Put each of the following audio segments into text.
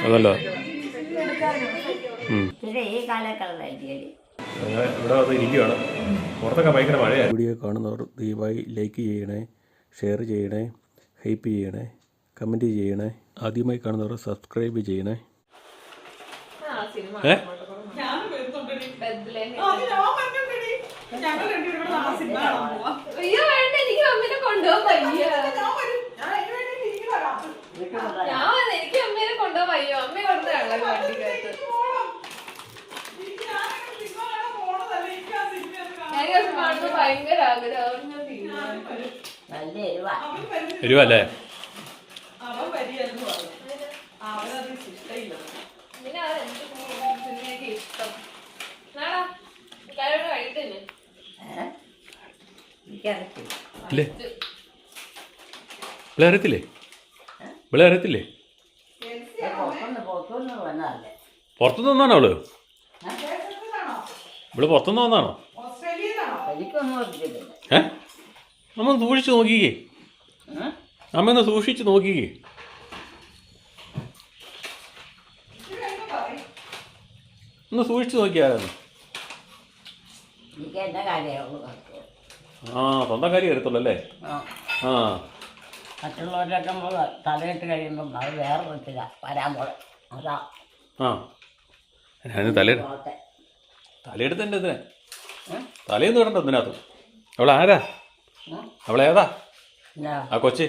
അതല്ലോ. ഇവിടെ വന്ന് ഇരിക്കുകയാണ്. പുറത്തൊക്കെ ഭയങ്കര മഴയാണ്. വീഡിയോ കാണുന്നവർ ദയവായി ലൈക്ക് ചെയ്യണേ, ഷെയർ ചെയ്യണേ, ഹൈപ്പ് ചെയ്യണേ, കമൻറ്റ് ചെയ്യണേ. ആദ്യമായി കാണുന്നവർ സബ്സ്ക്രൈബ് ചെയ്യണേ. എനിക്ക് അമ്മേനെ കൊണ്ടുപോയോ? അമ്മ കൊണ്ടാണല്ലോ വണ്ടിക്കകത്ത്. എനിക്ക് കാണുന്നത് ഭയങ്കര ആഗ്രഹം. എരിവല്ലേ? പിന്നെ അതെനിക്ക് ഇഷ്ടം. നാടാ വൈകിട്ട് തന്നെ അറിയത്തില്ലേ? ഇവിടെ അറിയത്തില്ലേ? പുറത്തുനിന്ന് വന്നാണോ അവള്? ഇവിടെ പുറത്തുനിന്ന് വന്നാണോ? അമ്മ ഒന്ന് സൂക്ഷിച്ച് നോക്കിക്കേ. അമ്മ ഒന്ന് സൂക്ഷിച്ച് നോക്കിക്കേ. ഒന്ന് സൂക്ഷിച്ച് നോക്കിയായിരുന്നു. ആ, സ്വന്തം കാര്യം അറിയത്തുള്ളൂ അല്ലേ? ആ, മറ്റുള്ളവരൊക്കെ നമ്മൾ തലയിട്ട് കഴിയുമ്പം അത് വേറെ വിധത്തില്ല വരാൻ പോലെ. അതാ ഞാൻ തലയെടുത്ത് എൻ്റെ എന്തിനാ? തലയൊന്നും ഇടണ്ട എന്തിനകത്ത്. അവളാരാ? അവളേതാ ആ കൊച്ച്?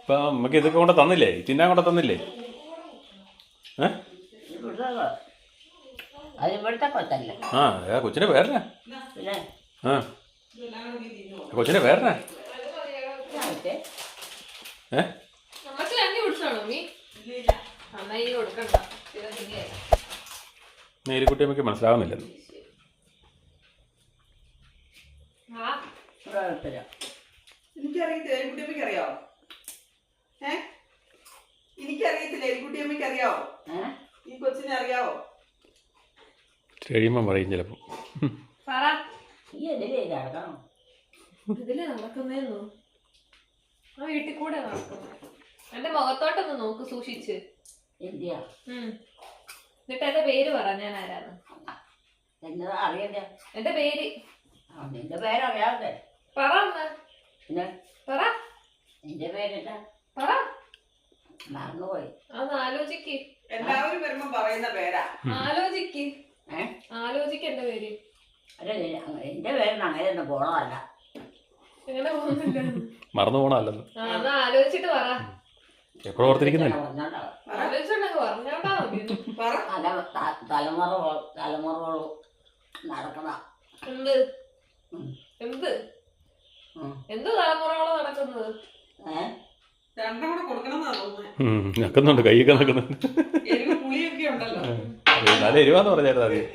ഇപ്പം നമുക്ക് ഇതൊക്കെ കൊണ്ട് തന്നില്ലേ? തിന്നാൻ കൊണ്ട് തന്നില്ലേ? ഇവിടുത്തെ കൊച്ചല്ലേ? ആ, കൊച്ചിൻ്റെ പേരനാ? പിന്നെ ആ, കൊച്ചിൻ്റെ പേരനാ? മേരിക്കുട്ടിയമ്മയ്ക്ക് മനസ്സിലാവുന്നില്ലെന്ന്. എനിക്കറിയത്തില്ല. എലിക്കുട്ടിയമ്മയ്ക്ക് അറിയാവോ? എനിക്കറിയത്തില്ല. എലിക്കുട്ടിയമ്മയ്ക്ക് അറിയാവോ? ഈ കൊച്ചിനെ അറിയാവോ? കഴിയുമ്പം പറയും ചിലപ്പോ. ഇതില് നടക്കുന്നേന്നു ആ വീട്ടിൽ കൂടെ നടക്കുന്നു. എന്റെ മുഖത്തോട്ടൊന്ന് നോക്ക് സൂക്ഷിച്ച്. എന്നിട്ട് എന്റെ പേര് പറ, ഞാൻ ആരാന്ന്. അറിയണ്ട എന്റെ പേര്. നിന്റെ പേരറിയാതെ പറ. പിന്നെ പറ. നിന്റെ പേരെന്താ? പറ. മറന്നുപോയി. അതൊന്ന് ആലോചിക്ക്. എല്ലാവരും വരുമ്പോ പറയുന്ന പേരാ. ആലോചിക്ക്. ആലോചിക്ക് എന്റെ പേര്. അല്ല, എന്റെ പേരിന് അങ്ങനെ ഒന്നും പോണതല്ല. എങ്ങനെ പോകുന്നില്ല? മറന്നു പോണല്ലോ. എന്നാ ആലോചിച്ചിട്ട് പറ. എപ്പോഴും ഓർത്തിരിക്കുന്നല്ലേ? ആലോചിച്ചിട്ടുണ്ടെങ്കിൽ പറഞ്ഞോണ്ടാ മതി. തലമുറകളും നടക്കണ. എന്ത് എന്ത് എന്ത് തലമുറകളോ നടക്കുന്നത്? രണ്ടും കൂടെ കൊടുക്കണമെന്നാ തോന്നുന്നത്. നക്കുന്നുണ്ട്, കൈയൊക്കെ നക്കുന്നുണ്ട്. എരിവ് പുളിയൊക്കെ ഉണ്ടല്ലോ. നല്ല എരിവാന്ന് പറഞ്ഞായിരുന്നു ആദ്യം.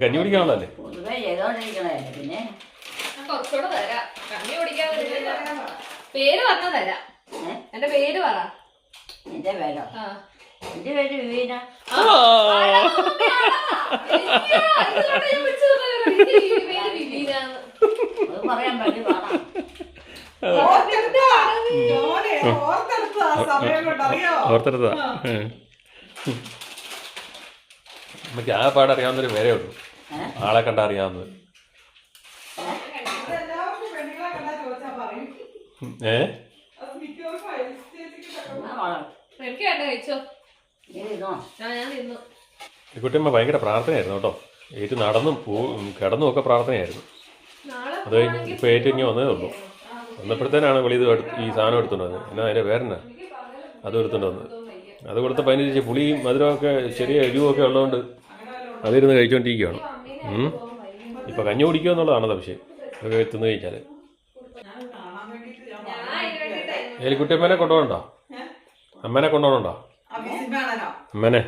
കഞ്ഞി കുടിക്കാനുള്ളതല്ലേ? പൊതുവെ ചെയ്തോണ്ടിരിക്കണേ. പിന്നെ കുറച്ചുകൂടെ തരാം. കഞ്ഞി കുടിക്കാൻ പേര് പറഞ്ഞ തരാം. എന്റെ പേര് പറ. എന്റെ പേരോ? എന്റെ പേര് വിവീന. അത് പറയാൻ പറ്റി പാടാം. ഓർത്തെടുത്താ. നമുക്ക് ആ പാടറിയാവുന്നൊരു പേരേ ഉള്ളൂ, ആളെ കണ്ടാ അറിയാവുന്നത്. കുട്ടിയമ്മ ഭയങ്കര പ്രാർത്ഥനയായിരുന്നു കേട്ടോ. ഏറ്റു നടന്നും കിടന്നും ഒക്കെ പ്രാർത്ഥനയായിരുന്നു. അത് കഴിഞ്ഞ് ഇപ്പൊ ഏറ്റവും ഇങ്ങനെ വന്നതേ ഉള്ളൂ. വന്നപ്പോഴത്തേനാണ് വെളിയിൽ ഈ സാധനം എടുത്തുകൊണ്ട് വന്നത്. എന്നാ അതിൻ്റെ പേരെന്നാ അതും എടുത്തുകൊണ്ട് വന്നത്. അത് കൊടുത്തപ്പോൾ അതിന് പുളിയും മധുരമൊക്കെ ചെറിയ എരിവുമൊക്കെ ഉള്ളതുകൊണ്ട് അതിരുന്ന് കഴിച്ചുകൊണ്ടിരിക്കുകയാണ്. ഇപ്പം കഞ്ഞി കുടിക്കുക എന്നുള്ളതാണ് സംശയം. അതൊക്കെ തിന്നു കഴിച്ചാൽ. ഏലിക്കുട്ടിയമ്മേനെ കൊണ്ടുപോകണ്ടോ? അമ്മേനെ കൊണ്ടുപോകണുണ്ടോ? അമ്മേനെ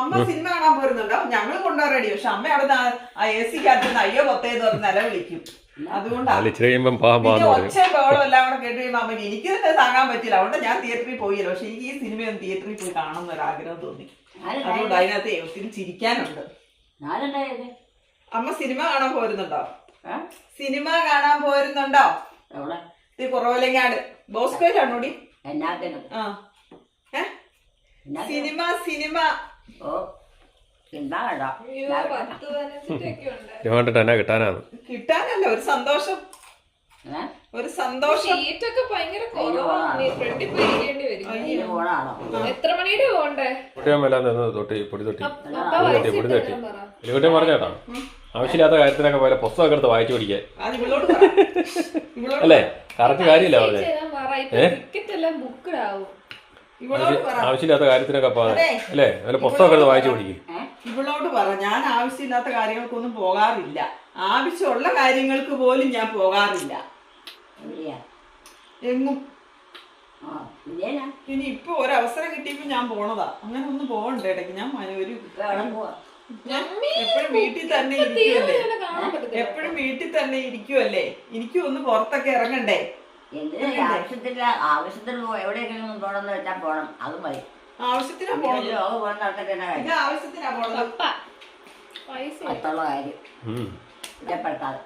അമ്മ സിനിമ കാണാൻ പോരുന്നുണ്ടോ? ഞങ്ങൾ കൊണ്ടുപോകാൻ. പക്ഷെ അമ്മ അവിടെ AC-ക്കകത്ത് അയ്യോ പൊത്തേന്ന് പറഞ്ഞ് നില വിളിക്കും. അതുകൊണ്ടാണ് ഒച്ച ബഹളം എല്ലാം കൂടെ കേട്ട് കഴിയുമ്പോൾ അമ്മയ്ക്ക് എനിക്ക് തന്നെ താങ്ങാൻ പറ്റില്ല. അതുകൊണ്ട് ഞാൻ തിയേറ്ററിൽ പോയില്ല. പക്ഷെ എനിക്ക് ഈ സിനിമയൊന്നും തിയേറ്ററിൽ പോയി കാണുന്ന ഒരു ആഗ്രഹം തോന്നി. അതുകൊണ്ട് അതിനകത്ത് ഒത്തിരി ചിരിക്കാനുണ്ട്. അമ്മ സിനിമ കാണാൻ പോരുന്നുണ്ടോ? സിനിമ കാണാൻ പോരുന്നുണ്ടോ? കുറവലങ്ങാട് ബോസ്കോയിലാണോടി? എന്നാത്തിനും ആ സിനിമ സിനിമ. ഓ എന്താ കേട്ടോ അയ്യോ, 10-15 ഉണ്ട്. ഇത് കണ്ടിട്ട് എന്നാ കിട്ടാനാണ്. കിട്ടാനല്ല, ഒരു സന്തോഷം, ഒരു സന്തോഷം. ഷീറ്റൊക്കെ ഭയങ്കര കുറവാണ്. ഫ്രണ്ടിൽ പോയി ഇരിക്കേണ്ടി വരും. അതിന് പോണാണോ? എത്ര മണിയുടെ പോണ്ടേ? കുട്ടിയമ്മ തൊട്ടി പൊടി തൊട്ടി അപ്പ പൊടി വയസ്സ് തട്ടി ഇട്ട് പറ. എലിക്കുട്ടിയും പറഞ്ഞേട്ടാ ആവശ്യമില്ലാത്ത കാര്യത്തിനൊക്കെ പോലെ പുസ്തകമൊക്കെ എടുത്ത് വായിച്ചു പിടിക്കാൻ അത് ഇവളോട് പറ. ഇവളോട് അല്ലേ? കറക്റ്റ് കാര്യമില്ല പറഞ്ഞേ. ചെയ്താൽ പറ. ഇപ്പൊ ടിക്കറ്റ് എല്ലാം ബുക്ക്ഡ് ആവും. ഇവളോട് പറ. ആവശ്യമില്ലാത്ത കാര്യത്തിനൊക്കെ അല്ലേ വല്ല പുസ്തകമൊക്കെ എടുത്ത് വായിച്ചു പിടിക്കും. ഇവളോട് പറ. ഞാൻ ആവശ്യമില്ലാത്ത കാര്യങ്ങൾക്കൊന്നും പോകാറില്ല. ആവശ്യമുള്ള കാര്യങ്ങൾക്ക് പോലും ഞാൻ പോകാറില്ല എവിടെയാ? എങ്ങും. ആ ഇല്ലേനാ ഇനി ഇപ്പൊ ഒരു അവസരം കിട്ടിയപ്പോ ഞാൻ പോണതാ. അങ്ങനെ ഒന്നും പോകണ്ടേ ഇടയ്ക്ക്. ഞാൻ ഒരു എവിടെ പോവാ? ഞാൻ എപ്പോഴും വീട്ടിൽ തന്നെ ഇരിക്കുവല്ലേ. ഇങ്ങനെ കാണാൻ പറ്റത്തില്ല. എപ്പോഴും വീട്ടിൽ തന്നെ ഇരിക്കുവല്ലേ. എനിക്കും ഒന്ന് പുറത്തൊക്കെ ഇറങ്ങണ്ടേ. എന്തിനാ ആവശ്യത്തിന് എവിടെയെങ്കിലും പോകണമെന്ന് വെച്ചാൽ പോകണം. അത് മതി. ആവശ്യത്തിനാ പോണത്. ലോകം പോകുന്ന ആൾക്കാർ എന്നാ കാര്യം? ഇത് ആവശ്യത്തിനാ പോണത്. പപ്പ പൈസ മറ്റുള്ള കാര്യം ഇഷ്ടപ്പെടുത്താതെ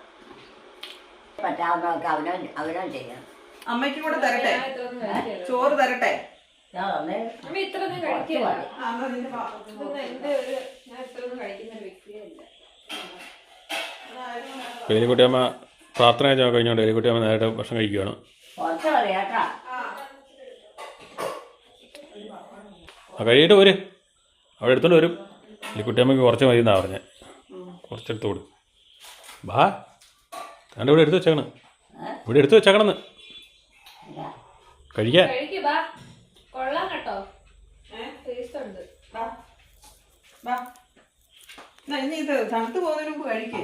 പറ്റാവുന്നതൊക്കെ അവനവൻ ചെയ്യണം. അമ്മയ്ക്കും കൂടെ തരട്ടെ, ഇത്രയൊന്നും കഴിക്കില്ല. ചോറ് തരട്ടെ. ഞാൻ വന്നേ അമ്മ ഇത്രയൊന്നും കഴിക്കില്ല. ആ, എന്നാ നിന്റെ പാത്രത്തിൽ ഇതൊന്നും എന്റെ ഒരു ഞാൻ ഇത്രയൊന്നും കഴിക്കുന്ന ഒരു വ്യക്തിയല്ല. എലിക്കുട്ടിയമ്മ പ്രാർത്ഥന കഴിഞ്ഞോണ്ട് എലിക്കുട്ടിയമ്മ നേരിട്ട് ഭക്ഷണം കഴിക്കുകയാണ്. കുറച്ച് മതി കേട്ടാ. കഴിയിട്ട് പോര്, അവിടെ എടുത്തോണ്ട് വരും. എലിക്കുട്ടിയമ്മക്ക് കുറച്ച് മതി എന്നാ പറഞ്ഞേ. കുറച്ചെടുത്ത് കൊടു. ബാ തൻ്റെ ഇവിടെ എടുത്ത് വെച്ചേക്കണം. ഇവിടെ എടുത്ത് വെച്ചേക്കണമെന്ന് കഴിക്കാൻ. കഴിക്ക് ബാ. കൊള്ളാം കേട്ടോ. ടേസ്റ്റ് ഉണ്ട്. വാ. വാ. എന്നാ ഇനി ഇത് തണുത്ത് പോകുന്നതിന് മുമ്പ് കഴിക്കേ.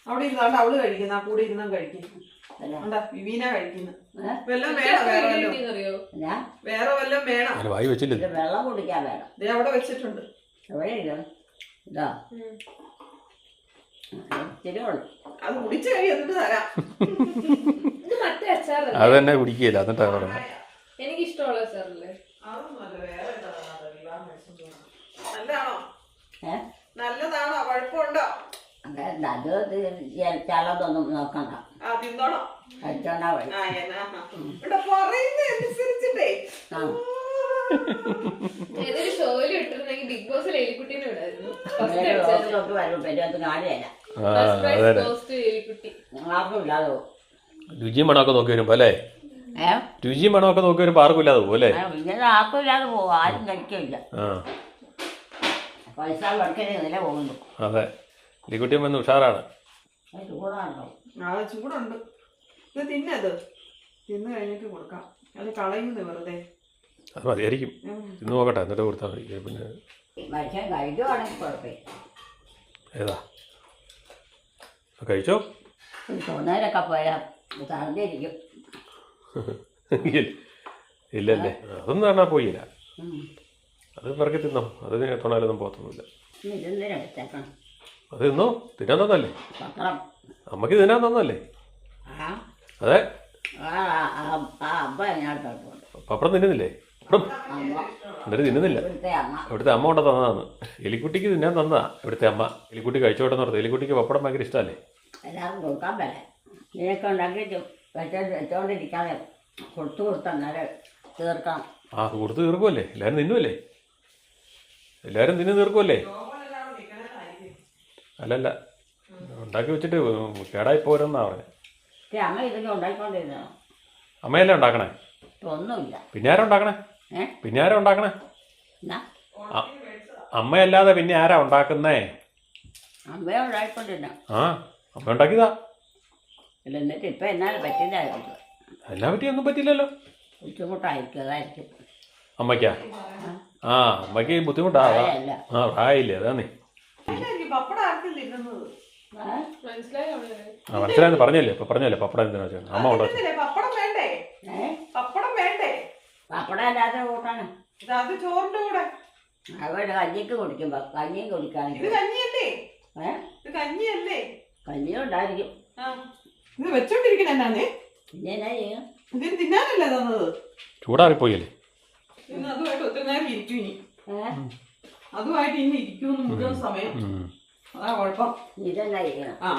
അവിടെ ഇരുന്നാണ്ട് അവള് കഴിക്കുന്ന, ആ കൂടെ ഇരുന്നാ കഴിക്കുന്നു. ഉണ്ടാ വിവീന കഴിക്കുന്നു. വല്ലതും വേണം, വേറെ വല്ലതും അറിയോ? ഞാൻ വേറെ വല്ലതും വേണം. അങ്ങനെ വായി വെച്ചില്ലേ? ഇത് വെള്ളം കുടിക്കാൻ വേണം. ദേ അവിടെ വെച്ചിട്ടുണ്ട്. എവിടെ ഇരിക്കണം? ഇതാ ഇച്ചിരി ഉള്ളു. അത് കുടിച്ചു കഴി എന്നിട്ട് തരാം. ഇത് മറ്റേ അച്ചാറല്ലേ? അത് തന്നെ കുടിക്കുകയില്ല എന്നിട്ടാണ് പറഞ്ഞത്. എനിക്ക് ഇഷ്ടമുള്ള അച്ചാറല്ലേ? അതൊന്നുമല്ല, വേറെ നല്ലതാണോ? നല്ലതാണോ? കുഴപ്പമുണ്ടോ? അത് ചിലതൊന്നും നോക്കണ്ട. ആ തിന്നോണം. കഴിച്ചോണ്ടാ വഴി. ആ എന്നാ ഇവിടെ പറയുന്ന അനുസരിച്ചിട്ടേ. ആ ഏതൊരു ഷോയിൽ ഇട്ടിരുന്നെങ്കിൽ ബിഗ് ബോസിൽ എലിക്കുട്ടീനെ വിടായിരുന്നു. തൊട്ട് വരും പെരുവത്ത് കാര്യമല്ല. എലിക്കുട്ടി ആർക്കും ഇല്ലാതെ പോകും. രുചിയും മണമൊക്കെ നോക്കി വരുമ്പോ അല്ലേ? രുചിയും മണമൊക്കെ നോക്കി വരുമ്പോ ആർക്കും ഇല്ലാതെ പോകും അല്ലേ? ഇങ്ങനെ ആർക്കും ഇല്ലാതെ പോകും. ആരും കഴിക്കില്ല. പൈസ വെക്കല് ഇതിലെ പോകുന്നു. അതെ, എലിക്കുട്ടിയമ്മ ഇന്ന് ഉഷാറാണ്. ചൂടാണോ? അത് ചൂടുണ്ട്. ഇത് തിന്നത് തിന്നു കഴിഞ്ഞിട്ട് കൊടുക്കാം. അത് കളയുന്നത് വെറുതെ. അത് മതിയായിരിക്കും. ഇന്ന് നോക്കട്ടെ എന്നിട്ട് കൊടുത്താൽ മതി. പിന്നെ മനുഷ്യൻ കഴിക്കുവാണെങ്കിൽ കുഴപ്പമില്ല. ഏതാ കഴിച്ചോ? തൊണ്ണൂരൊക്കെ പോയാൽ തറഞ്ഞിരിക്കും. ഇല്ലല്ലേ, അതൊന്നും പറഞ്ഞാൽ പോയില്ല. അത് പിറക്കി തിന്നോ, അത് തൊണാലൊന്നും പോകത്തൊന്നുമില്ല. ഇതെന്തിനാ വെച്ചേക്കണം? അത് തിന്നോ, തിന്നാൻ തന്നല്ലേ പത്രം. അമ്മക്ക് തിന്നാൻ തന്നല്ലേ? ആ അതെ. അമ്മ അതിനകത്തോട്ട് പപ്പടം തിന്നുന്നില്ലേ? പപ്പടം അമ്മ എന്നിട്ട് തിന്നുന്നില്ല. ഇവിടുത്തെ അമ്മ ഇവിടുത്തെ അമ്മ കൊണ്ട് തന്നതാണ്. എലിക്കുട്ടിക്ക് തിന്നാൻ തന്നതാ ഇവിടുത്തെ അമ്മ. എലിക്കുട്ടി കഴിച്ചോട്ടെന്ന് പറഞ്ഞു. എലിക്കുട്ടിക്ക് പപ്പടം ഭയങ്കര ഇഷ്ടമല്ലേ? എല്ലാവരും കൊടുക്കാൻ പറ്റേ. ഇതിനൊക്കെ ഉണ്ടാക്കി വെച്ചോണ്ടിരിക്കാതെ കൊടുത്തു കൊടുത്തന്നേരം തീർക്കണം. ആ കൊടുത്ത് തീർക്കുമല്ലേ? എല്ലാവരും തിന്നുമല്ലേ? എല്ലാവരും തിന്ന് തീർക്കുമല്ലേ? അല്ലല്ല, ഉണ്ടാക്കി വെച്ചിട്ട് കേടായി പോരെന്നാ പറഞ്ഞത്. അമ്മ ഇതൊക്കെ ഉണ്ടാക്കിക്കൊണ്ടിരുന്നോ? അമ്മയല്ലേ ഉണ്ടാക്കണേ? ഒന്നുമില്ല. പിന്നെ ആരാ ഉണ്ടാക്കണേ? പിന്നെ ആരാ ഉണ്ടാക്കണേ? എന്നാ അമ്മയല്ലാതെ പിന്നെ ആരാ ഉണ്ടാക്കുന്നേ? അമ്മയെ ഉണ്ടാക്കിക്കൊണ്ടിരുന്നോ? ആ, അമ്മ ഉണ്ടാക്കിയതാ. അല്ല എന്നിട്ട് ഇപ്പം എന്നാലും പറ്റില്ല. അതിനെ പറ്റി ഒന്നും പറ്റില്ലല്ലോ. ബുദ്ധിമുട്ടായിരിക്കും, അതായിരിക്കും. അമ്മയ്ക്കാ? ആ, അമ്മയ്ക്ക് ബുദ്ധിമുട്ടാ. പ്രായമല്ല. ആ, പ്രായമില്ലേ, അതാന്നേ. പപ്പടം ആർക്കും തിന്നുന്നത് മനസ്സിലായോ? ആ, മനസ്സിലായെന്ന് പറഞ്ഞല്ലേ? ഇപ്പൊ പറഞ്ഞല്ലേ പപ്പടം എന്തിനാ വെച്ചാൽ അമ്മ ഉണ്ടാക്കി. പപ്പടം വേണ്ടേ? പപ്പടം വേണ്ടേ? പപ്പടം അല്ലാതെ കൂട്ടാണ്. അത് ചോറിന്റെ കൂടെ. അവിടെ കഞ്ഞിക്ക് കുടിക്കുമ്പോ കഞ്ഞിയും ഇത് കുടിക്കാണെങ്കിൽ കഞ്ഞിയല്ലേ? ഇത് കഞ്ഞിയല്ലേ? കഞ്ഞിയും ഉണ്ടായിരിക്കും. ഇത് വെച്ചോണ്ടിരിക്കണ എന്നാന്നേ? പിന്നെ എന്നാ ചെയ്യും? ഇതിന് തിന്നാനല്ലേ തന്നത്? ചൂടാറിപ്പോയല്ലേ? ഇന്ന് അതുമായിട്ട് ഒത്തിരി നേരം ഇരിക്കും. ഇനി അതുമായിട്ട് ഇന്ന് ഇരിക്കുമെന്ന് മുഴുവൻ സമയം. അതാ കുഴപ്പം. ഇതെന്നാ ചെയ്യണം? ആ,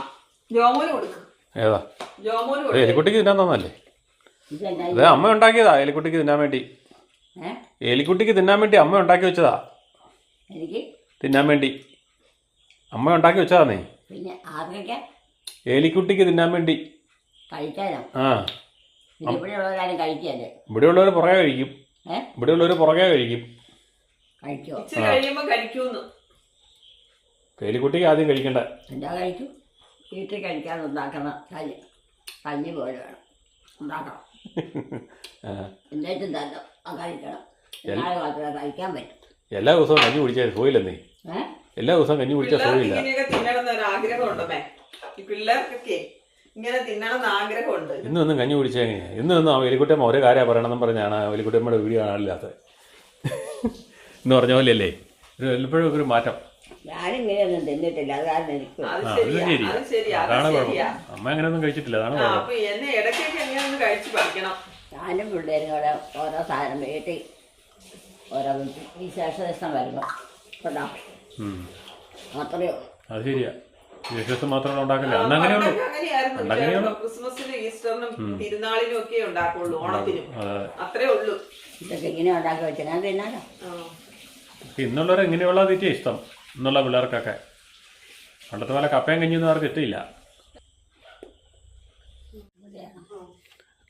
ജോമോന് കൊടുക്കും. ഏതാ? ജോമോന് എലിക്കുട്ടിക്ക് തിന്നാൻ തന്നല്ലേ? ഇതെന്നാ അത് അമ്മ ഉണ്ടാക്കിയതാ എലിക്കുട്ടിക്ക് തിന്നാൻ വേണ്ടി. ഏ എലിക്കുട്ടിക്ക് തിന്നാൻ വേണ്ടി അമ്മ ഉണ്ടാക്കി വെച്ചതാ. എനിക്ക് തിന്നാൻ വേണ്ടി അമ്മ ഉണ്ടാക്കി വെച്ചതാന്നേ. പിന്നെ ആർക്കൊക്കെ എലിക്കുട്ടിക്ക് തിന്നാൻ വേണ്ടി. കഴിക്കാനോ? ആ, പിന്നെ ഇവിടെയുള്ളവരാരും കഴിക്കല്ലേ? ഇവിടെയുള്ളവർ പുറകെ കഴിക്കും. ഏ ഇവിടെയുള്ളവർ പുറകെ കഴിക്കും. കഴിക്കോ? ഇച്ചിരി കഴിയുമ്പോ കഴിക്കൂന്ന്. എലിക്കുട്ടിക്ക് ആദ്യം കഴിക്കണ്ട. എന്താ കഴിക്കും? വീട്ടിൽ കഴിക്കാൻ ഉണ്ടാക്കണം കഞ്ഞി പോലെ വേണം ഉണ്ടാക്കണം. ആ, എന്നിട്ടും തന്നെ കഴിക്കണം. നാളെ മാത്രമേ കഴിക്കാൻ പറ്റും. എല്ലാ ദിവസവും കഞ്ഞി കുടിച്ചാൽ പോയില്ലെന്നേ. ഏ എല്ലാ ദിവസവും കഞ്ഞി കുടിച്ചാൽ പിള്ളേർക്ക് പോയില്ല. ഇങ്ങനെയൊക്കെ തിന്നണം ഒരു ആഗ്രഹം ഉണ്ടമ്മേ. ഈ പിള്ളേർക്കൊക്കെ ഇങ്ങനെ തിന്നണം എന്ന് ആഗ്രഹമുണ്ട്. ഇന്നും കഞ്ഞി കുടിച്ചാൽ എങ്ങനെയാ? ഇന്നും എലിക്കുട്ടിയമ്മ ഒരേ കാര്യം പറയണമെന്നും പറഞ്ഞാണ് എലിക്കുട്ടിയമ്മയുടെ വീഡിയോ കാണാനില്ലാത്തത്. എന്ന് പറഞ്ഞ പോലെയല്ലേ എപ്പോഴും ഒരു മാറ്റം. ഞാനിങ്ങനെയൊന്നും തിന്നിട്ടില്ല. അത് കാരണം എനിക്ക് അത് ആ, ശരിയാ, അത് ശരിയാ. അത് ശരിയാ, അത് അതാണ് ശരിയാ. കുഴപ്പം. അമ്മ അങ്ങനെയൊന്നും കഴിച്ചിട്ടില്ല, അതാണ് ആ, കുഴപ്പം. അപ്പൊ എന്നെ ഇടയ്ക്കൊക്കെ എങ്ങനെ ഒന്ന് കഴിച്ച് പഠിക്കണം. ഞാനും പിള്ളേരും കൂടെ ഓരോ സാധനം വീട്ടിൽ ഓരോ വിശേഷ ദിവസം വരുമ്പോൾ ഉണ്ടാക്കും. ഉം. അത്രയേ ഉള്ളൂ. അത് ശരിയാ. വിശ്വാസം മാത്രമേ ഉണ്ടാക്കില്ല. അന്ന് അങ്ങനെയുള്ളൂ. പണ്ടൊക്കെ അങ്ങനെയായിരുന്നു. പണ്ടങ്ങനെയുള്ളൂ. ക്രിസ്മസിനും ഈസ്റ്ററിനും തിരുനാളിനും ഒക്കെ ഉണ്ടാക്കുള്ളൂ, ഓണത്തിനും അതെ. അത്രേ ഉള്ളൂ. ഇതൊക്കെ ഇങ്ങനെ ഉണ്ടാക്കി വെച്ചാൽ ഞാൻ തിന്നാലോ. ആ. ഇന്നുള്ളവർ ഇങ്ങനെയുള്ള തീറ്റ ഇഷ്ടം. ഇന്നുള്ള പിള്ളേർക്കൊക്കെ പണ്ടത്തെ പോലെ കപ്പയും കഞ്ഞിയൊന്നും അവർക്ക് ഇഷ്ടമില്ല.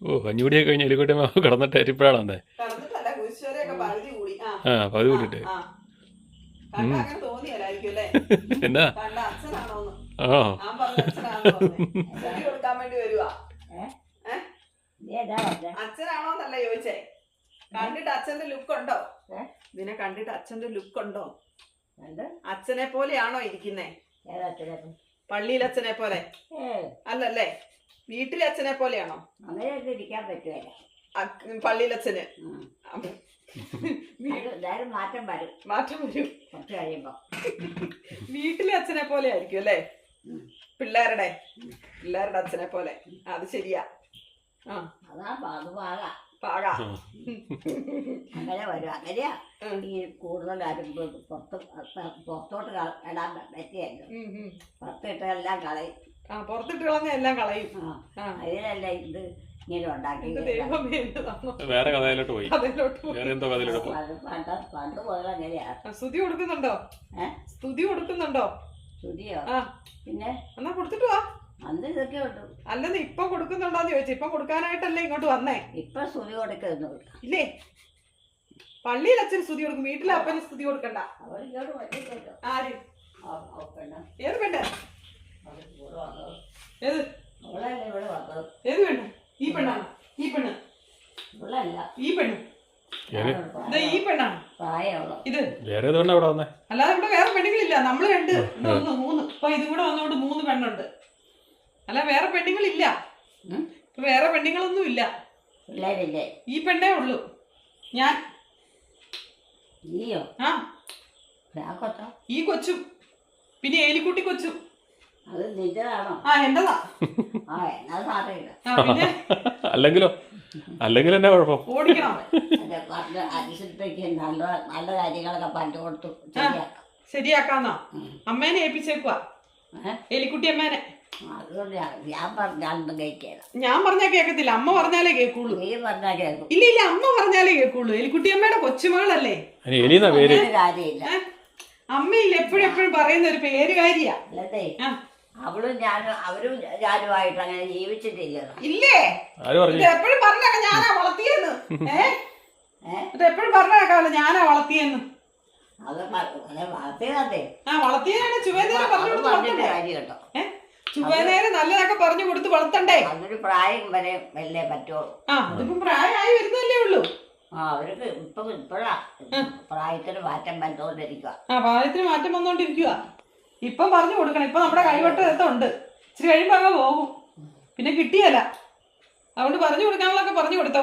ഓ, കഞ്ഞിപൊടിയൊക്കെ കഴിഞ്ഞ് എലിക്കുട്ടിയമ്മ കിടന്നിട്ട് ഇരിപ്പോഴാണ് വന്നേ. കറന്നിട്ടല്ല, കുരിശുവരെയൊക്കെ പകുതി കൂടി. പകുതി കൂട്ടിട്ട്. ആ. കണ്ട അങ്ങനെ തോന്നിയല്ലായിരിക്കും അല്ലേ? എന്നാ കണ്ട അച്ഛനാണോന്ന്. ആ ഞാൻ പറഞ്ഞ അച്ഛനാണോ ചെടി കൊടുക്കാൻ വേണ്ടി വരുവാ. നീ എന്താ പറഞ്ഞേ? അച്ഛനാണോന്നല്ല ചോദിച്ചേ. കണ്ടിട്ട് അച്ഛന്റെ ലുക്ക് ഉണ്ടോ? ഏ? ഇതിനെ കണ്ടിട്ട് അച്ഛന്റെ ലുക്ക് ഉണ്ടോ? എന്ത്? അച്ഛനെ പോലെയാണോ ഇരിക്കുന്നേ? ഏതച്ഛനെ? പള്ളിയിൽ അച്ഛനെ പോലെ അല്ലല്ലേ? വീട്ടിലെ അച്ഛനെ പോലെയാണോ? അങ്ങനെയൊക്കെ ഇരിക്കാൻ പറ്റുമല്ലേ? പള്ളിയിലച്ഛന് എന്തായാലും മാറ്റം വരും. മാറ്റം വരും കുറച്ച് കഴിയുമ്പോ. വീട്ടിലെ അച്ഛനെ പോലെ ആയിരിക്കും അല്ലേ? പിള്ളേരുടെ അച്ഛനെ പോലെ. അത് ശരിയാ. ആ, അതാ അത് പാകാ പാകാ. അങ്ങനെ വരും. അങ്ങനെയാ ഈ കൂടുതലാരും പുറത്തോട്ട് ഇടാൻ പറ്റിയല്ലോ. പുറത്തിട്ടെല്ലാം കളയും. ആ, പുറത്തിട്ട് കളഞ്ഞ എല്ലാം കളയും. അതിനല്ല ഇത് ഇങ്ങനെ ഉണ്ടാക്കി. ദൈവമേ, എന്നതാണോ? വേറെ കഥയിലോട്ട് പോയി. അതിലോട്ട് പോയി. വേറെ എന്തോ കഥയിലോട്ട് പോയി. പണ്ട് മുതൽ അങ്ങനെയാ. സ്തുതി കൊടുക്കുന്നുണ്ടോ? സ്തുതി കൊടുക്കുന്നുണ്ടോ? സ്തുതിയോ? ആ, പിന്നെ എന്നാ കൊടുത്തിട്ട് വാ. അന്ന് ഇതൊക്കെ ഉണ്ട്. അല്ലെന്ന് ഇപ്പൊ കൊടുക്കുന്നുണ്ടോന്ന് ചോദിച്ചു. ഇപ്പൊ കൊടുക്കാനായിട്ടല്ലേ ഇങ്ങോട്ട് വന്നേ? ഇപ്പൊ സ്തുതി കൊടുക്കുന്നില്ല. ഇല്ലേ? പള്ളിയിൽ അച്ഛന് സ്തുതി കൊടുക്കും, വീട്ടിലെ അപ്പന് സ്തുതി കൊടുക്കണ്ട. അവരിങ്ങോട്ട് പറ്റില്ലല്ലോ. ആര്? പെണ്ണ് ഏത് പെണ്ണ്? ഇവിടെ വന്നത്. ഏത് അവളല്ലേ ഇവിടെ വന്നത്? ഏത് പെണ്ണ്? ഈ പെണ്ണാണ്. ഈ പെണ്ണ് ഇവളല്ല. ഈ പെണ്ണ് ഇത് ഈ പെണ്ണാണ്. പ്രായമുള്ള ഇത് വേറെ ഏതുകൊണ്ടാ ഇവിടെ വന്നേ? അല്ലാതെ ഇവിടെ വേറെ പെണ്ണുങ്ങളില്ല. നമ്മള് രണ്ട് ഒന്ന് മൂന്ന്. ഇപ്പൊ ഇതും കൂടെ വന്നോണ്ട് 3 പെണ്ണുണ്ട്. അല്ല, വേറെ പെണ്ണുങ്ങളില്ല. ഇപ്പൊ വേറെ പെണ്ണുങ്ങളൊന്നും ഇല്ല. പിള്ളേരില്ലേ? ഈ പെണ്ണേ ഉള്ളൂ. ഞാൻ. നീയോ? ആ, ഞാക്കൊത്തോ? ഈ കൊച്ചും പിന്നെ ഏലിക്കുട്ടി കൊച്ചും. അത് നിന്റേതാണോ? ആ, എന്റെതാ. ആ, എന്നാ സാറില്ല. ആ, പിന്നെ അല്ലെങ്കിൽ എന്നാ കുഴപ്പം? ഓടിക്കണം. എന്റെ പറഞ്ഞ അനുസരിച്ചേക്ക് നല്ല നല്ല കാര്യങ്ങളൊക്കെ പറഞ്ഞു കൊടുത്തു ശരിയാക്കാന്നോ? അമ്മേനെ ഏൽപ്പിച്ചേക്കുവാ. എലിക്കുട്ടി അമ്മേനെ. അതുകൊണ്ട് ഞാൻ പറഞ്ഞാലൊന്നും കഴിക്കില്ല. ഞാൻ പറഞ്ഞാൽ കേൾക്കത്തില്ല. അമ്മ പറഞ്ഞാലേ കേൾക്കുള്ളൂ. നീ പറഞ്ഞാൽ കേൾക്കും. ഇല്ല ഇല്ല, അമ്മ പറഞ്ഞാലേ കേൾക്കുള്ളൂ. എലിക്കുട്ടി അമ്മയുടെ കൊച്ചുമകളല്ലേ? എലിന്നാ പേര്. കാര്യമില്ല. അമ്മയില്ല എപ്പോഴും പറയുന്ന ഒരു പേരുകാരിയാ. അല്ലേ? അവളും ഞാനും അവരും ഞാനുമായിട്ട് അങ്ങനെ ജീവിച്ചിട്ടില്ല. ഇല്ലേ? ആര് പറഞ്ഞു? എപ്പോഴും പറഞ്ഞേക്കാം ഞാനാ വളർത്തിയെന്ന്. എപ്പോഴും പറഞ്ഞേക്കാമല്ലോ ഞാനാ വളർത്തിയെന്ന്. അത് വളർത്തിയതേ. ആ, വളർത്തിയതാണ്. ചുവേനേരം പറഞ്ഞു കൊടുത്ത് വളർത്തണ്ടേ? കാര്യം കേട്ടോ. ചുവേനേരം നല്ലതൊക്കെ പറഞ്ഞു കൊടുത്ത് വളർത്തണ്ടേ? അതൊരു പ്രായം വരെ വല്ലേ പറ്റുള്ളൂ. ആ, അതിപ്പം പ്രായമായി വരുന്നല്ലേ ഉള്ളൂ. അവർക്ക് ഇപ്പോഴാ പ്രായത്തിന് മാറ്റം വന്നുകൊണ്ടിരിക്കുക. ആ, പ്രായത്തിന് മാറ്റം വന്നോണ്ടിരിക്കുക. ഇപ്പം പറഞ്ഞു കൊടുക്കണം. ഇപ്പൊ നമ്മുടെ കൈവട്ടത്തുണ്ട്. ഇച്ചിരി കഴിയുമ്പോ അങ്ങ് പോകും. പിന്നെ കിട്ടിയല്ല. അതുകൊണ്ട് പറഞ്ഞു കൊടുക്കാനുള്ളതൊക്കെ പറഞ്ഞു കൊടുത്തോ.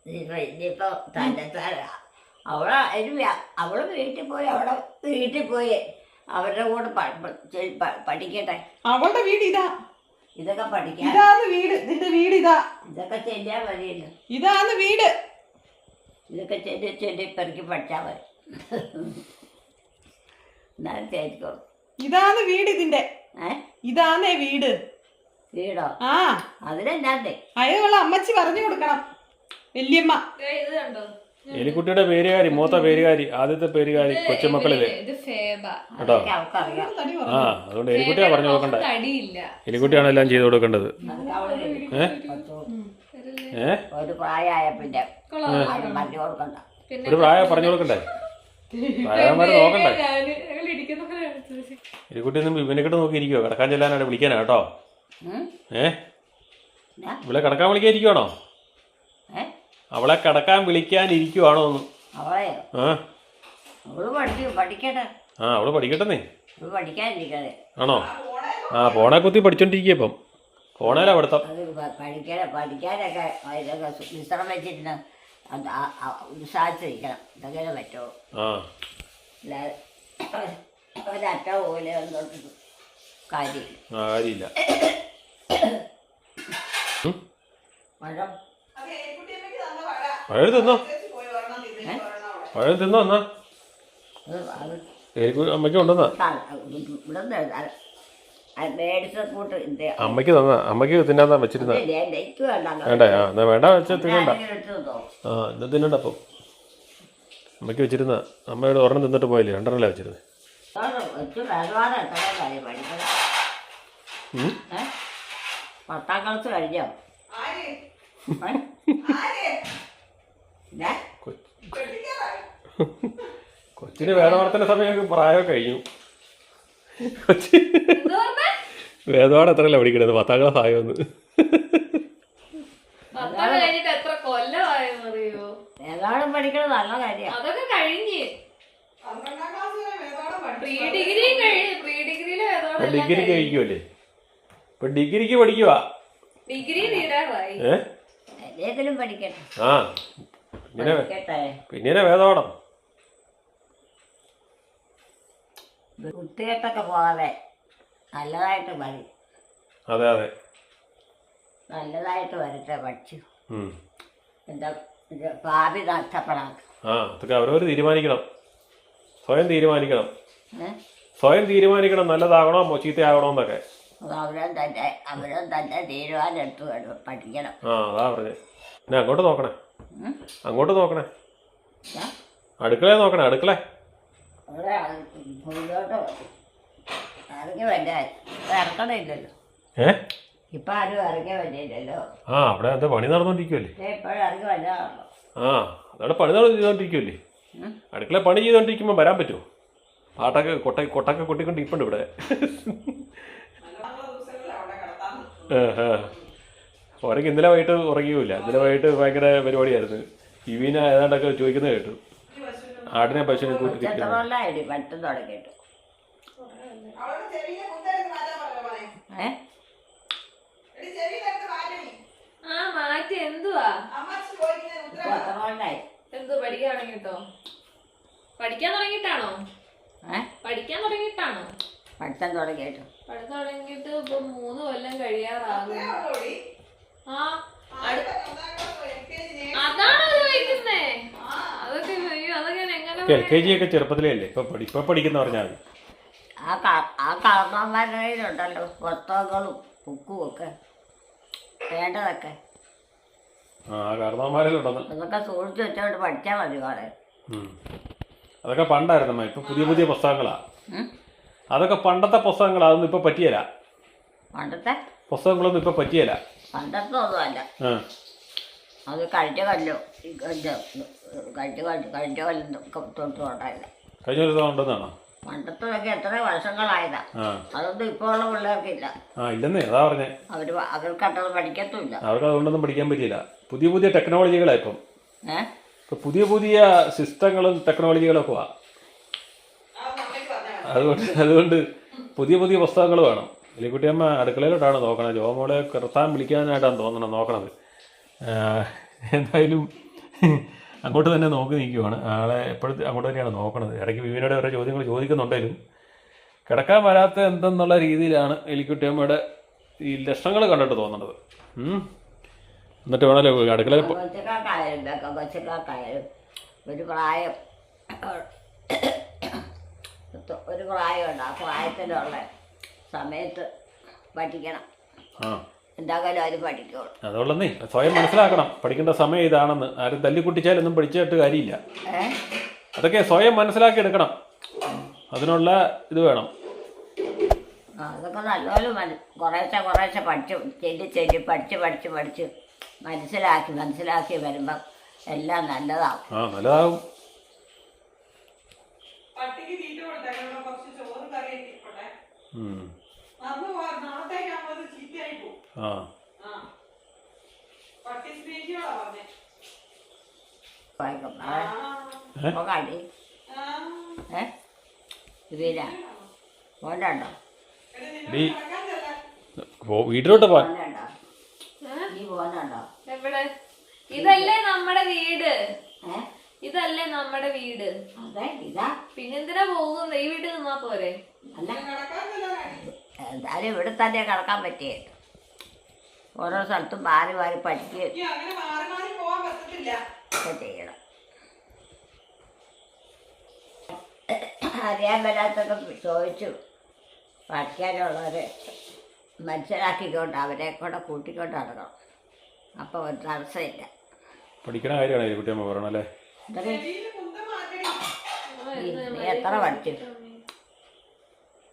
ഇനിയിപ്പോ അവള് വീട്ടിൽ പോയി അവരുടെ കൂടെ പഠിക്കട്ടെ. അവളുടെ വീട് ഇതാ. ഇതൊക്കെ പഠിക്കാൻ. ഇതാന്ന് വീട്. നിന്റെ വീട് ഇതാ. ഇതൊക്കെ ചെല്ലാൻ മതിയല്ലോ. ഇതാന്ന് വീട്. ഇതൊക്കെ ചെല്ലി പെറുക്കി പഠിച്ചാൽ മതി. എന്നാലും ചേച്ചിക്കോളൂ. ഇതാന്ന് വീട് ഇതിന്റെ. ഇതാന്നേ വീട്. വീടോ ആ അതിലെന്നാണ്ടേ അയ്യുള്ള അമ്മച്ചി പറഞ്ഞു കൊടുക്കണം വല്യമ്മ. ഇത് കണ്ടോ? എലിക്കുട്ടിയുടെ പേരുകാരി മൂത്ത പേരുകാരി ആദ്യത്തെ പേരുകാരി കൊച്ചുമക്കളില് ഇത് ഫേബ. കേട്ടോ. അവൾക്കറിയാം. തടി ആ അതുകൊണ്ട് എലിക്കുട്ടിയാ പറഞ്ഞു കൊടുക്കണ്ടേ. തടിയില്ല. എലിക്കുട്ടിയാണ് എല്ലാം ചെയ്ത് കൊടുക്കേണ്ടത്. ഏ ഒരു പ്രായമായ പിന്നെ പറഞ്ഞു കൊടുക്കണ്ട. ഒരു പ്രായം പറഞ്ഞു കൊടുക്കണ്ടേ. പ്രായമാര് നോക്കണ്ടേ. എലിക്കുട്ടി ഒന്നും ഇവനെക്കിട്ട് നോക്കിയിരിക്കുവോ? കിടക്കാൻ ചെല്ലാനാണ് വിളിക്കാനാ കേട്ടോ. ഇവിടെ കിടക്കാൻ വിളിക്കാൻ ഇരിക്കുവാണോ? അവളെ കിടക്കാൻ വിളിക്കാൻ ഇരിക്കുവാണോ ഒന്ന്? അവളെയോ? ആ അവള് പഠിക്കട്ടെ. ആ അവള് പഠിക്കട്ടെന്നേ. അവള് പഠിക്കാനിരിക്കണേ. ആണോ? ആ ഫോണെ കുത്തി പഠിച്ചോണ്ടിരിക്കുക ഇപ്പം. ഫോണേലാ പഠിത്തം. അത് പഠിക്കാനൊക്കെ ഇതൊക്കെ വിശ്രമം വെച്ചിരുന്ന് ഉത്സാഹിച്ചിരിക്കണം. ഇതൊക്കെ പറ്റുള്ളൂ. ആ അല്ലാതെ ഒരറ്റ പോലെ ഒന്നും കാര്യമില്ല. ആ കാര്യമില്ല. പഴം പഴം തിന്നോ? പഴം തിന്നോ എന്നാ? അത് അമ്മയ്ക്ക് കൊണ്ടുവന്നാ? ഇവിടെ മേടിച്ച കൂട്ട് അമ്മയ്ക്ക് തന്നാ. അമ്മയ്ക്ക് തിന്നാൻ വെച്ചിരുന്ന എനിക്ക് വേണ്ട. വേണ്ടേ? ആ എന്നാ വേണ്ട വെച്ചാൽ തിന്നണ്ട. എടുത്തോ? ആ എന്നാ തിന്നണ്ട അപ്പം. അമ്മയ്ക്ക് വെച്ചിരുന്ന അമ്മയോട് ഒരെണ്ണം തിന്നിട്ട് പോയില്ലേ? രണ്ടെണ്ണല്ലേ വെച്ചിരുന്നത്. പത്താം ക്ലാസ് കഴിഞ്ഞോ? കൊച്ചിന് വേദപാഠത്തിന്റെ സമയം പ്രായം കഴിഞ്ഞു. കൊച്ചി വേദപാഠം എത്രയല്ല പഠിക്കണത്? 10ാം ക്ലാസ് ആയോന്ന്. കഴിഞ്ഞിട്ട് എത്ര കൊല്ലമായെന്നറിയോ? വേദപാഠം പഠിക്കണത് നല്ല കാര്യമാണ്. അതൊക്കെ കഴിഞ്ഞ് 12ാം ക്ലാസ് വരെ വേദപാഠം പഠിച്ചു. പ്രീ ഡിഗ്രിയും കഴിഞ്ഞ്. പ്രീ ഡിഗ്രിയിലെ വേദപാഠം ഡിഗ്രി കഴിക്കുമല്ലേ? ഇപ്പൊ ഡിഗ്രിക്ക് പഠിക്കുവാ. ഡിഗ്രി തീരാറായി. എന്തെങ്കിലും പഠിക്കട്ടെ. ആ പിന്നെ വേദപാഠം കുട്ടികെട്ടൊക്കെ പോകാതെ നല്ലതായിട്ട് മതി. അതെ അതെ നല്ലതായിട്ട് വരട്ടെ. പഠിച്ചു എന്താ ഭാവി നഷ്ടപ്പെടാം. ആ അതൊക്കെ അവരവർ തീരുമാനിക്കണം. സ്വയം തീരുമാനിക്കണം. സ്വയം തീരുമാനിക്കണം നല്ലതാകണോ ചീത്തയാകണോ എന്നൊക്കെ. അത് അവരും തന്നെ തീരുമാനം എടുത്ത് വേണം പഠിക്കണം. ആ അതാ പറഞ്ഞേ. പിന്നെ അങ്ങോട്ട് നോക്കണേ. അങ്ങോട്ട് നോക്കണേ. അടുക്കളയെ നോക്കണേ. അടുക്കള അവിടെ മുന്നോട്ട് ഇറങ്ങി വേണ്ട. ഇറക്കണില്ലല്ലോ. ഇപ്പം ആരും ഇറങ്ങി വേണ്ടിയില്ലല്ലോ. ആ അവിടെ എന്താ പണി നടന്നുകൊണ്ടിരിക്കുമല്ലേ? ഇപ്പോഴും ഇറങ്ങി വരാറുള്ളൂ. ആ അതവിടെ പണി ചെയ്തോണ്ടിരിക്കുമല്ലേ? അടുക്കള പണി ചെയ്തോണ്ടിരിക്കുമ്പോൾ വരാൻ പറ്റുമോ? പാട്ടൊക്കെ കൊട്ടൊക്കെ കൊട്ടിക്കൊണ്ട് ഇപ്പുണ്ട് ഇവിടെ. ഓരൊക്കെ ഇന്നലെ വൈകിട്ട് ഉറങ്ങിയുമില്ല. ഇന്നലെ വൈകിട്ട് ഭയങ്കര പരിപാടിയായിരുന്നു. ഇവീന ഏതാണ്ടൊക്കെ ചോദിക്കുന്നത് കേട്ടു. ആടിനെ പശുവിനെ കൂട്ടി പഠിത്തം തുടങ്ങിയിട്ടു. മാറ്റി എന്തുവാ? കൊണ്ടായി എന്തു പഠിക്കാൻ തുടങ്ങിട്ടോ? പഠിക്കാൻ തുടങ്ങിയിട്ടാണോ? പഠിക്കാൻ തുടങ്ങിയിട്ടാണോ? പഠിത്തം തുടങ്ങിയിട്ടു. പഠിത്തം തുടങ്ങിയിട്ട് ഇപ്പൊ 3 കൊല്ലം കഴിയാറാകും. ആ അതാണോ ചോദിക്കുന്നേ? അതൊക്കെ അതൊക്കെ എങ്ങനെ LKG ഒക്കെ ചെറുപ്പത്തിലേ അല്ലേ? ഇപ്പൊ പഠിക്കുന്ന പറഞ്ഞാൽ മതി. ആ കാരണവന്മാരുണ്ടല്ലോ പുസ്തകങ്ങളും ബുക്കും ഒക്കെ വേണ്ടതൊക്കെ. ആ കാരണവന്മാരിലുണ്ടെന്ന്. അതൊക്കെ സൂക്ഷിച്ച് വെച്ചോണ്ട് പഠിച്ചാൽ മതി പാടെ. അതൊക്കെ പണ്ടായിരുന്നമ്മ. ഇപ്പൊ പുതിയ പുസ്തകങ്ങളാ. അതൊക്കെ പണ്ടത്തെ പുസ്തകങ്ങളാ. അതൊന്നും ഇപ്പൊ പറ്റിയല്ല. പണ്ടത്തെ പുസ്തകങ്ങളൊന്നും ഇപ്പൊ പറ്റിയല്ല. പണ്ടത്തെ ഒന്നുമല്ല. അത് കഴിഞ്ഞ കൊല്ലം തൊട്ട് കൊണ്ടായില്ല. കഴിഞ്ഞ ഒരു ദിവസം ഉണ്ടെന്നാണോ? പണ്ടത്തൊക്കെ എത്ര വർഷങ്ങളായതാ. അതൊന്നും ഇപ്പോൾ ഉള്ള പിള്ളേർക്കില്ല. ആ ഇല്ലെന്നേ. അതാ പറഞ്ഞേ. അവർക്കട്ടത് പഠിക്കത്തുമില്ല. അവർക്ക് അതുകൊണ്ടൊന്നും പഠിക്കാൻ പറ്റിയില്ല. പുതിയ ടെക്നോളജികളാ ഇപ്പം. ഇപ്പൊ പുതിയ സിസ്റ്റങ്ങളും ടെക്നോളജികളൊക്കെ വാ. അതുകൊണ്ട് പുതിയ പുസ്തകങ്ങൾ വേണം. എലിക്കുട്ടിയമ്മ അടുക്കളയിലോട്ടാണ് നോക്കണത്. ജോമോളെ കിടത്താൻ വിളിക്കാനായിട്ടാണ് നോക്കണത്. എന്തായാലും അങ്ങോട്ട് തന്നെ നോക്കി നിൽക്കുവാണ്. ആളെ എപ്പോഴും അങ്ങോട്ട് തന്നെയാണ് നോക്കണത്. ഇടയ്ക്ക് വിവിനോട് ഓരോ ചോദ്യങ്ങൾ ചോദിക്കുന്നുണ്ടെങ്കിലും കിടക്കാൻ വരാത്ത എന്തെന്നുള്ള രീതിയിലാണ് എലിക്കുട്ടിയമ്മയുടെ ഈ ലക്ഷണങ്ങൾ കണ്ടിട്ട് തോന്നുന്നത്. എന്നിട്ട് വേണമല്ലോ അടുക്കളയിൽ കൊച്ചുകാക്കായാലും ഒരു പ്രായമുണ്ട്. ആ പ്രായത്തിലുള്ള സമയത്ത് പഠിക്കണം. ആ എന്തായാലും അവർ പഠിക്കുള്ളൂ. അതുകൊള്ളന്നേ സ്വയം മനസ്സിലാക്കണം പഠിക്കേണ്ട സമയം ഇതാണെന്ന്. ആരും തല്ലിക്കുട്ടിച്ചാലൊന്നും പഠിച്ചിട്ട് കാര്യമില്ല. അതൊക്കെ സ്വയം മനസ്സിലാക്കി എടുക്കണം. അതിനുള്ള ഇത് വേണം. അതൊക്കെ നല്ലപോലെ കുറേശ്ശെ പഠിച്ച് മനസ്സിലാക്കി വരുമ്പം എല്ലാം നല്ലതാവും. നല്ലതാവും. പട്ടിക്ക് തീറ്റ കൊടുത്തേക്കണം, കുറച്ച് ചോറ് കറിയൊക്കെ ഇരിപ്പട്ടെ. നാളത്തേക്കാകുമ്പോ അത് ചീത്തയായി പോകും. പട്ടി സ്നേഹിയോടാ പറഞ്ഞേ. പോണ്ടോ വീട്ടിലോട്ട് പോവാൻ. നീ പോന്നുണ്ടോ? എവിടെ? ഇതല്ലേ നമ്മുടെ വീട്. ഇതല്ലേ നമ്മുടെ വീട്. അതെ ഇതാ. പിന്നെന്തിനാ പോകുന്നത്? ഈ വീട്ടിൽ നിന്നാ പോരെ? അല്ല എന്തായാലും ഇവിടെ തന്നെ കിടക്കാൻ പറ്റിയേ. ഓരോ സ്ഥലത്തും മാറി പഠിക്കുകയും അങ്ങനെ മാറി മാറി പോവാൻ പറ്റത്തില്ല. ഒക്കെ ചെയ്യണം. അറിയാൻ പറ്റാത്തൊക്കെ ചോദിച്ചു പഠിക്കാനുള്ളവരെ മനസ്സിലാക്കിക്കൊണ്ട് അവരെ കൂടെ കൂട്ടിക്കൊണ്ട് നടക്കണം. അപ്പോൾ ഒരു തടസ്സമില്ല. പഠിക്കണ കാര്യമാണ് കുട്ടിയമ്മ പറയണം അല്ലേ? നീ എത്ര പഠിച്ചു?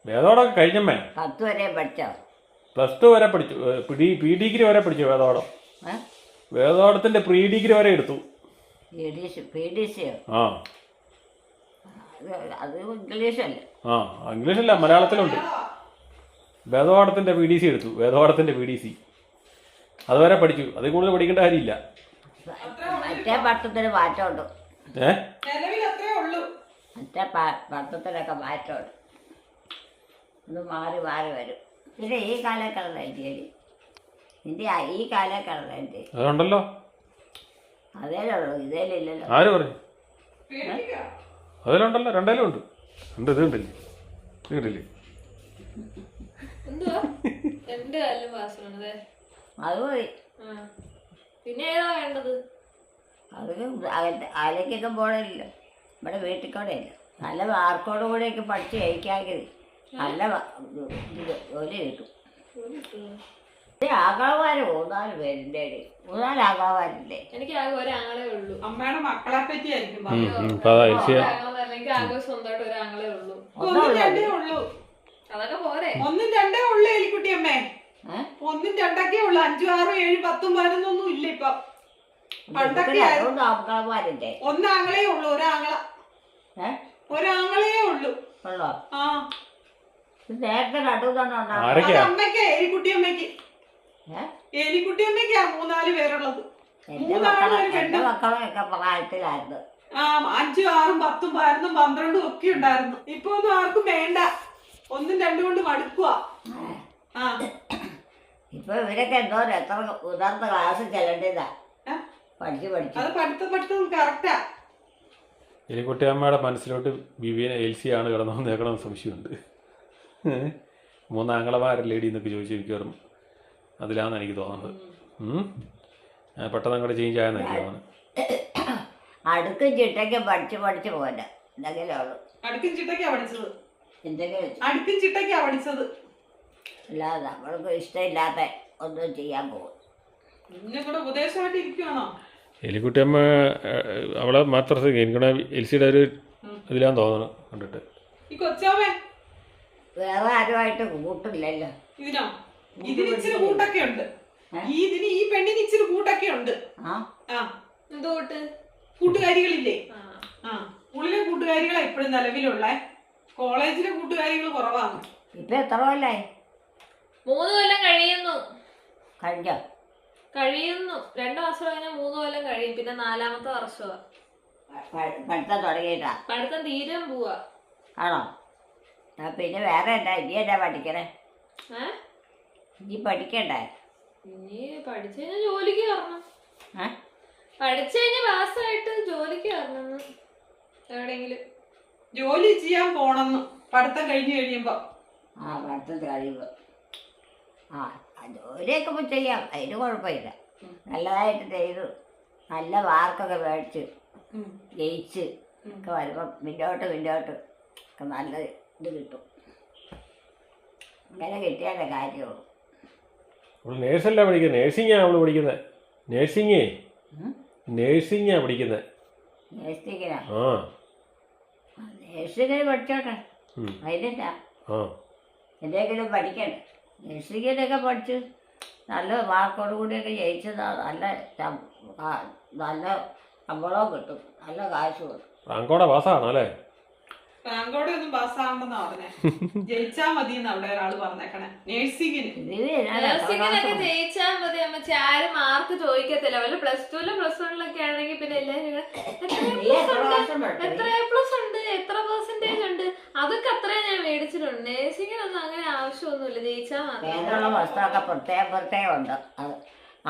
വേദോടൊക്കെ കഴിഞ്ഞമ്മേ. 10 വരെ പഠിച്ചോ? +2 വരെ പഠിച്ചു. പ്രീ ഡിഗ്രി വരെ പഠിച്ചു വേദോടം. വേദോടത്തിന്റെ പ്രീ ഡിഗ്രി വരെ എടുത്തു. PDC അത് ഇംഗ്ലീഷല്ലേ? ഇംഗ്ലീഷല്ല, മലയാളത്തിലുണ്ട്. വേദപാഠത്തിന്റെ PDC എടുത്തു. വേദപാഠത്തിന്റെ PDC അതുവരെ പഠിച്ചു. അതിൽ കൂടുതൽ പഠിക്കേണ്ട കാര്യമില്ല. മറ്റേ പഠിത്തത്തിന് മാറ്റമുണ്ട്. മറ്റേ പഠിത്തത്തിനൊക്കെ മാറ്റമുണ്ട്. ഇത് മാറി വരും. പിന്നെ ഈ കാലക്കാരുടെ നിന്റെ ഈ കാലക്കാരുടെ അതുണ്ടല്ലോ. അതേലുള്ളൂ, ഇതേലില്ലല്ലോ. ആര് പറഞ്ഞു? അതിലുണ്ടല്ലോ, രണ്ടേലും ഉണ്ട്. ഇത് കണ്ടില്ലേ? എന്തുവാ? 2 കാലിലും പാസ്സാണത്. അത് മതി. പിന്നെ ഏതാ വേണ്ടത്? അത് അതിലേക്കൊക്കെ പോകണില്ല. ഇവിടെ വീട്ടിൽ കൂടെ ഇല്ല. നല്ല മാർക്കോട് കൂടെയൊക്കെ പഠിച്ച് ജയിക്കാമെങ്കിൽ നല്ല ജോലി കിട്ടും. ആങ്ങളമാര് 3-4 പേരിൻ്റെ 3-4 ആങ്ങളമാരില്ലേ? എനിക്ക് ആകെ ഒരാങ്ങളേ ഉള്ളൂ. അമ്മയുടെ മക്കളെ പറ്റിയായിരിക്കും. ആകെ സ്വന്തമായിട്ട് ഒരാങ്ങളേ ഉള്ളൂ. അതൊക്കെ പോരെ. 1, 2 ഉള്ളു എലിക്കുട്ടിയമ്മേ. 1, 2 ഉള്ളു. 5, 6, 7, 10, 11 ഇല്ല ഇപ്പൊ. പണ്ടൊക്കെ ആങ്ങളമാരില്ലേ? ഒരാങ്ങളേ ഉള്ളു. ഒരാങ്ങളേ ഉള്ളു. ഉള്ളോ? നേരത്തെ രണ്ടുതന്നെ അമ്മയ്ക്ക് എലിക്കുട്ടിയമ്മയ്ക്ക്. എലിക്കുട്ടിയമ്മയ്ക്കാ 3-4 പേരുള്ളത്. എന്റെ മക്കളൊക്കെ പ്രായത്തിലായിരുന്നു. 5, 6, 10, 11, 12 ഒക്കെ ഉണ്ടായിരുന്നു. ഇപ്പൊ ഒന്നും ആർക്കും വേണ്ട. 1, 2 കൊണ്ട് മടുക്കുക. ഇപ്പൊ ഇവരൊക്കെ എത്ര ഉയർന്ന ക്ലാസ്സിൽ ചെല്ലേണ്ടതാ. പഠിച്ചു അത് പഠിത്തം കറക്റ്റാ. എലിക്കുട്ടിയമ്മയുടെ മനസ്സിലോട്ട് വിവിയനെ എൽസിയാണ് കിടന്നു നേക്കണമെന്ന് സംശയമുണ്ട്. 3 ആങ്ങളമാരല്ലേടി എന്നൊക്കെ ചോദിച്ചിരിക്കും. അതിലാണെന്ന് എനിക്ക് തോന്നുന്നത്. പെട്ടെന്ന് അങ്ങോട്ട് ചേഞ്ച് ആയെന്ന് എനിക്ക് തോന്നുന്നത്. അടുക്കും ചിട്ടയ്ക്ക് പഠിച്ചു പോല എന്തെങ്കിലും ഉള്ളു. അടുക്കും ചിട്ടയ്ക്കാ പഠിച്ചത്. എന്തെങ്കിലും അടുക്കും ചിട്ടയ്ക്കാ പഠിച്ചത്. അല്ലാതെ നമ്മൾക്ക് ഇഷ്ടമില്ലാത്ത ഒന്നും ചെയ്യാൻ പോകും. കൂടെ ഉപദേശമായിട്ട് ഇരിക്കുവാണോ? എലിക്കുട്ടിയമ്മ അവളെ മാത്രം എനിക്കണ എൽസിയുടെ ഒരു ഇതിലാന്ന് തോന്നുന്നു കണ്ടിട്ട്. ഈ കൊച്ചാവേ വേറെ ആരുമായിട്ട് കൂട്ടില്ലല്ലോ. ഇതിന് ഇച്ചിരി കൂട്ടൊക്കെ ഉണ്ട്. ഈ പെണ്ണിന് ഇച്ചിരി കൂട്ടൊക്കെ ഉണ്ട്. എന്തോട്ട് കൂട്ടുകാരികളില്ലേ? ഉള്ളിലെ കൂട്ടുകാരികളാ ഇപ്പോഴും നിലവിലുള്ള. കോളേജിലെ കൂട്ടുകാരികൾ കുറവാണ്. ഇപ്പൊ എത്ര കൊല്ലായി? 3 കൊല്ലം കഴിയുന്നു. കഴിയുന്നു 2 മാസം കഴിഞ്ഞാൽ 3 കൊല്ലം കഴിയും. പിന്നെ 4ാമത്തെ വർഷമാ പഠിത്തം തുടങ്ങിയിട്ടാ. പഠിത്തം തീരാൻ പോവാ. ആണോ? പിന്നെ വേറെ ഇനി എന്നാ പഠിക്കണേ? ഇനി പഠിക്കണ്ടേ? ഇനി പഠിച്ചു കഴിഞ്ഞാൽ ജോലിക്ക് കയറണം. പഠിച്ചു കഴിഞ്ഞാൽ പാസ്സായിട്ട് ജോലിക്ക് കയറണം. എവിടെയെങ്കിലും ജോലി ചെയ്യാൻ പോണെന്ന് പഠിത്തം കഴിയുമ്പോ. പഠിത്തം കഴിയുമ്പോ ജോലിയൊക്കെ ഇപ്പൊ ചെയ്യാം. അതിന് കുഴപ്പമില്ല. നല്ലതായിട്ട് ചെയ്ത് നല്ല മാർക്കൊക്കെ മേടിച്ച് ജയിച്ച് ഒക്കെ വരുമ്പോ മുന്നോട്ട് ഒക്കെ നല്ല ഇത് കിട്ടും. അങ്ങനെ കിട്ടിയാലേ കാര്യമുള്ളൂ. അവൾ നേഴ്സല്ല പഠിക്കുന്നത്, നേഴ്സിംഗാണ് അവൾ പഠിക്കുന്നത്. നേഴ്സിംഗാണ് പഠിക്കുന്നത്. നേഴ്സിങ്ങിനാ? ആ നേഴ്സിങ്ങിന് പഠിച്ചോട്ടെ, അതിനെന്താ? ആ എന്തെങ്കിലും പഠിക്കണ്ടേ? നേഴ്സിങ്ങിനൊക്കെ പഠിച്ച് നല്ല മാർക്കോട് കൂടിയൊക്കെ ജയിച്ചതാ. നല്ല ശമ്പളവും കിട്ടും, നല്ല കാശ് കിട്ടും. റാങ്കോടെ പാസ്സാണോ അല്ലേ? റാങ്കോടെ ഒന്നും പാസ്സാവണ്ടെന്നാ പറഞ്ഞേ. ജയിച്ചാ മതി എന്ന് അവിടെ ഒരാള് പറഞ്ഞേക്കണേ. നേഴ്സിംഗിന് നഴ്സിംഗിനൊക്കെ ജയിച്ചാൽ മതി അമ്മച്ചി, ആരും മാർക്ക് ചോദിക്കത്തില്ല. വല്ല +2 +1 ആണെങ്കിൽ പിന്നെ എല്ലാരും എത്ര A+ ഉണ്ട്, എത്ര പെർസെന്റേജ് ഉണ്ട്, അതൊക്കെ അത്രയും ഞാൻ മേടിച്ചിട്ടുണ്ട്. നഴ്സിംഗിനൊന്നും അങ്ങനെ ആവശ്യമൊന്നുമില്ല, ജയിച്ചാൽ മതി. വേണ്ടുള്ള പുസ്തകമൊക്കെ പ്രത്യേകം ഉണ്ട്.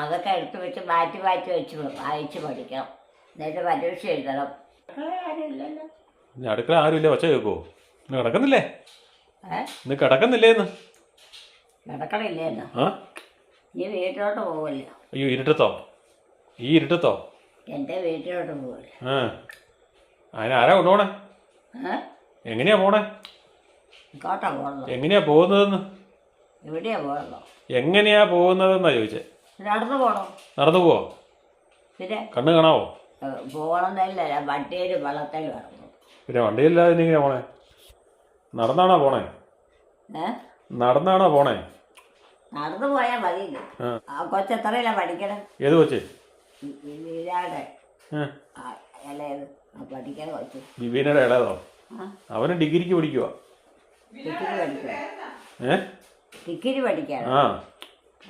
അതൊക്കെ എടുത്ത് വെച്ച് മാറ്റി വെച്ച് വായിച്ച് പഠിക്കണം, എന്നിട്ട് പരീക്ഷ എഴുതണം. ആരുമില്ലല്ലോ. ഇനി അടുക്കള ആരുമില്ല, ഒച്ച കേൾക്കുമോ? ഇന്ന് കിടക്കുന്നില്ലേ? ഏഹ്? ഇന്ന് കിടക്കുന്നില്ലേന്ന്? കിടക്കണില്ലേന്നോ? ആ ഈ വീട്ടിലോട്ട് പോവില്ല. അയ്യോ, ഇരുട്ടത്തോ? ഈ ഇരുട്ടത്തോ? എൻ്റെ വീട്ടിലോട്ട് പോവില്ല. ആ അതിനാരാ കൊണ്ടുപോണേ? ഏഹ്? എങ്ങനെയാ പോണേ? ഇങ്ങോട്ടാ പോകുന്നത്? എങ്ങനെയാ പോകുന്നതെന്ന്? എവിടെയാ പോകുന്നത്? എങ്ങനെയാ പോകുന്നതെന്നാ ചോദിച്ചേ. നടന്നു പോകണം. നടന്നു പോവോ? പിന്നെ കണ്ണ് കാണാവോ? പോകണമെന്നില്ല, വണ്ടിയിൽ വെള്ളത്തിൽ കിടന്നു. പിന്നെ വണ്ടിയില്ലാതെ ഇനി എങ്ങനെയാ പോണേ? നടന്നാണോ പോണേ? നടന്നാണോ പോണേ? നടന്നു പോയാൽ മതിയില്ല. ആ കൊച്ചെത്രയില്ല പഠിക്കണം? ഏത് കൊച്ച്? വീരാടെ ഇളയത് പഠിക്കാൻ കൊച്ചു. വിവീനയുടെ ഇളയതോ? അവന് ഡിഗ്രിക്ക് പഠിക്കുവാ. ഡിഗ്രി പഠിക്കണം. ഡിഗ്രി പഠിക്കാനോ? ആ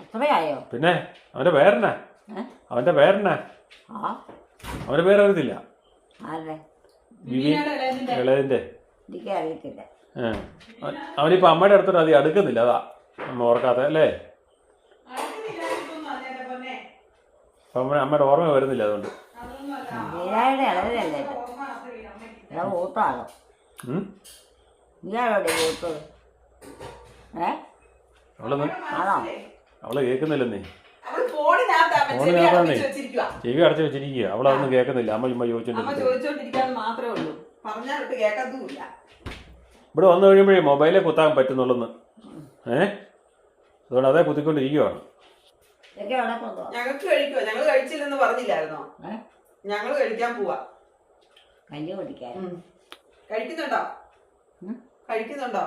അത്രയായോ? പിന്നെ അവന്റെ പേരെന്നാ? അവന്റെ പേരെന്നാ? അവന്റെ പേരറിയത്തില്ല? ആരുടെ? ഇളയതിന്റെ. എനിക്ക് അറിയത്തില്ല. അവനിപ്പോ അമ്മയുടെ അടുത്തോട്ട് അധികം അടുക്കുന്നില്ല, അതാ അമ്മ ഓർക്കാത്ത അല്ലേ? അപ്പൊ അമ്മയുടെ ഓർമ്മ വരുന്നില്ല, അതുകൊണ്ട്. വീരായുടെ ഇളയതല്ലേ? ഇള മൂത്താണോ? നീയാണോടെ മൂത്തത്? ആണോ? അവള് കേൾക്കുന്നില്ലെന്നേ. ഫോണിനകത്താണേ ചെവി അടച്ചു വെച്ചിരിക്കുക. അവളതൊന്നും കേൾക്കുന്നില്ല. അമ്മ ചുമ്മാ ചോദിച്ചോണ്ടിരിക്കാന്ന് മാത്രമേ ഉള്ളൂ, പറഞ്ഞാലിട്ട് കേൾക്കത്തുമില്ല. ഇവിടെ വന്നു കഴിയുമ്പോഴേ മൊബൈലേ കുത്താൻ പറ്റുന്നുള്ളെന്ന്. അതുകൊണ്ട് അതേ കുത്തിക്കൊണ്ടിരിക്കുവാണ്. ഞങ്ങൾക്ക് കഴിക്കുവോ? ഞങ്ങൾ കഴിച്ചില്ലെന്ന് പറഞ്ഞില്ലായിരുന്നോ? ഞങ്ങൾ കഴിക്കാൻ പോവാ. കഞ്ഞി കുടിക്കാൻ കഴിക്കുന്നുണ്ടോ? കഴിക്കുന്നുണ്ടോ?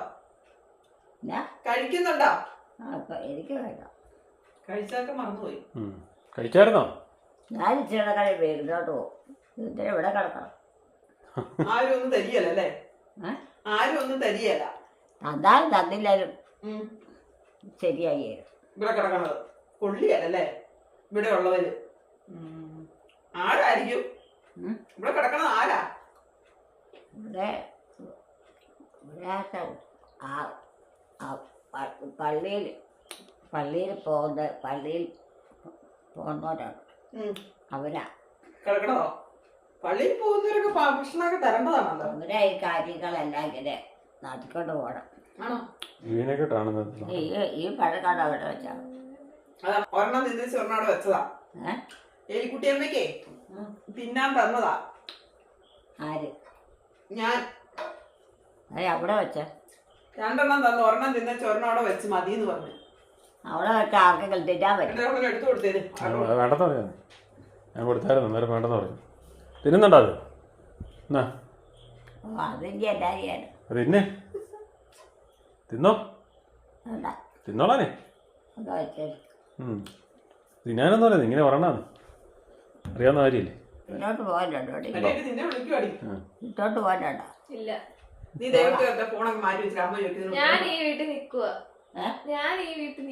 എനിക്ക് വേണ്ട. കഴിച്ചൊക്കെ മറന്നുപോയി. കഴിച്ചായിരുന്നോ? ഞാൻ ഇച്ചിരി കളി വീട്ടിലോട്ട് പോകും. ഇതിന് ഇവിടെ കിടക്കണം. ആരും ഒന്നും തരികയല്ലേ? ആരും ഒന്നും തരികയല്ല. തന്നാലും തന്നില്ലാലും ശരിയായി. ഇവിടെ കിടക്കണത് കൊള്ളിയല്ലേ? ഇവിടെ ഉള്ളവര് ആരായിരിക്കും ഇവിടെ കിടക്കണത്? ആരാ ഇവിടെ? പള്ളിയിൽ പോകുന്നവരാണ് അവരാ കിടക്കണതോ? പള്ളിയിൽ പോകുന്നവരൊക്കെ ഭക്ഷണമൊക്കെ തരേണ്ടതാണല്ലോ. അവരാ ഈ കാര്യങ്ങളെല്ലാം ഇങ്ങനെ നടത്തിക്കൊണ്ട് പോകണം. ആണോ? ഈ പഴക്കാട് അവിടെ വെച്ചാണ്. ഒരെണ്ണം നിന്ന് സ്വർണ്ണോടെ വെച്ചതാ. എലിക്കുട്ടിയമ്മയ്ക്കേ തിന്നാൻ തന്നതാ. ആര്? ഞാൻ. അവിടെ വെച്ച 2 എണ്ണം തന്നു. ഒരെണ്ണം തിന്ന ചൊരണോടെ വെച്ച് മതിയെന്ന് പറഞ്ഞു. അവിടെ വെച്ച ആർക്കെങ്കിലും തിന്നാൻ പറ്റും? എടുത്തു കൊടുത്തേര്. വേണ്ടെന്ന് പറയാ. ഞാൻ കൊടുത്തായിരുന്നു, അന്നേരം വേണ്ടെന്ന് പറഞ്ഞു. തിന്നുന്നുണ്ടോ അത്? അതിൻ്റെ എല്ലാ ചെയ്യാനും അത് തിന്നെ. തിന്നോ? തിന്നോളാനേ. എന്താ വെച്ചത്? തിന്നാനൊന്നും പറയുന്നത് ഇങ്ങനെ പറയണത് അറിയാവുന്ന കാര്യമില്ലേ? ഇങ്ങോട്ട് പോകാനുണ്ടോ? നിന്നെ വിളിക്കുവാടി. ഇങ്ങോട്ട് പോകാനുണ്ടോ? ഇല്ല. നീ ദൈവത്തെ ഫോണൊക്കെ മാറ്റി വെച്ചിട്ട് അമ്മ ചോദിക്കുന്നു. ഞാൻ ഈ വീട്ടിൽ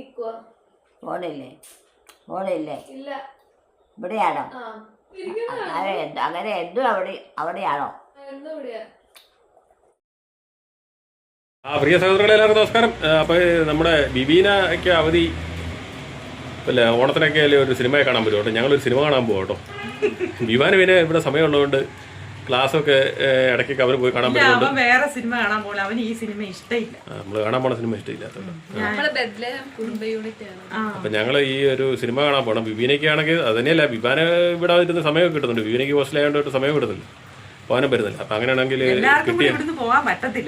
നിക്കുവാ. ഫോണില്ലേ? ഇല്ല. ഇവിടെയാണോ? അങ്ങനെ എന്തും അവിടെയാണോ? പ്രിയ സഹോദരങ്ങളെ എല്ലാവർക്കും നമസ്കാരം. അപ്പോൾ നമ്മുടെ ബിബീനയ്ക്ക് അവധി അല്ലേ, ഓണത്തിനൊക്കെ അല്ലേ ഒരു സിനിമയെ കാണാൻ പറ്റും കേട്ടോ. ഞങ്ങളൊരു സിനിമ കാണാൻ പോകും കേട്ടോ. ബിബാന് പിന്നെ ഇവിടെ സമയമുള്ളതുകൊണ്ട് ക്ലാസ്സൊക്കെ ഇടയ്ക്കൊക്കെ അവന് പോയി കാണാൻ പറ്റുന്നുണ്ട്. വേറെ സിനിമ കാണാൻ പോലെ അവന് ഈ സിനിമ ഇഷ്ടമില്ല. നമ്മൾ കാണാൻ പോണ സിനിമ ഇഷ്ടമില്ലാത്തത്. അപ്പം ഞങ്ങൾ ഈ ഒരു സിനിമ കാണാൻ പോകണം. ബിബീനയ്ക്ക് ആണെങ്കിൽ അത് തന്നെയല്ല, ബിബാന് ഇവിടെ ഇരുന്ന് സമയമൊക്കെ കിട്ടുന്നുണ്ട്. ബിബീനയ്ക്ക് ഹോസ്റ്റലായതുകൊണ്ട് സമയം കിട്ടുന്നില്ല, പോകാനും പറ്റുന്നില്ല. അപ്പം അങ്ങനെയാണെങ്കിൽ കിട്ടിയ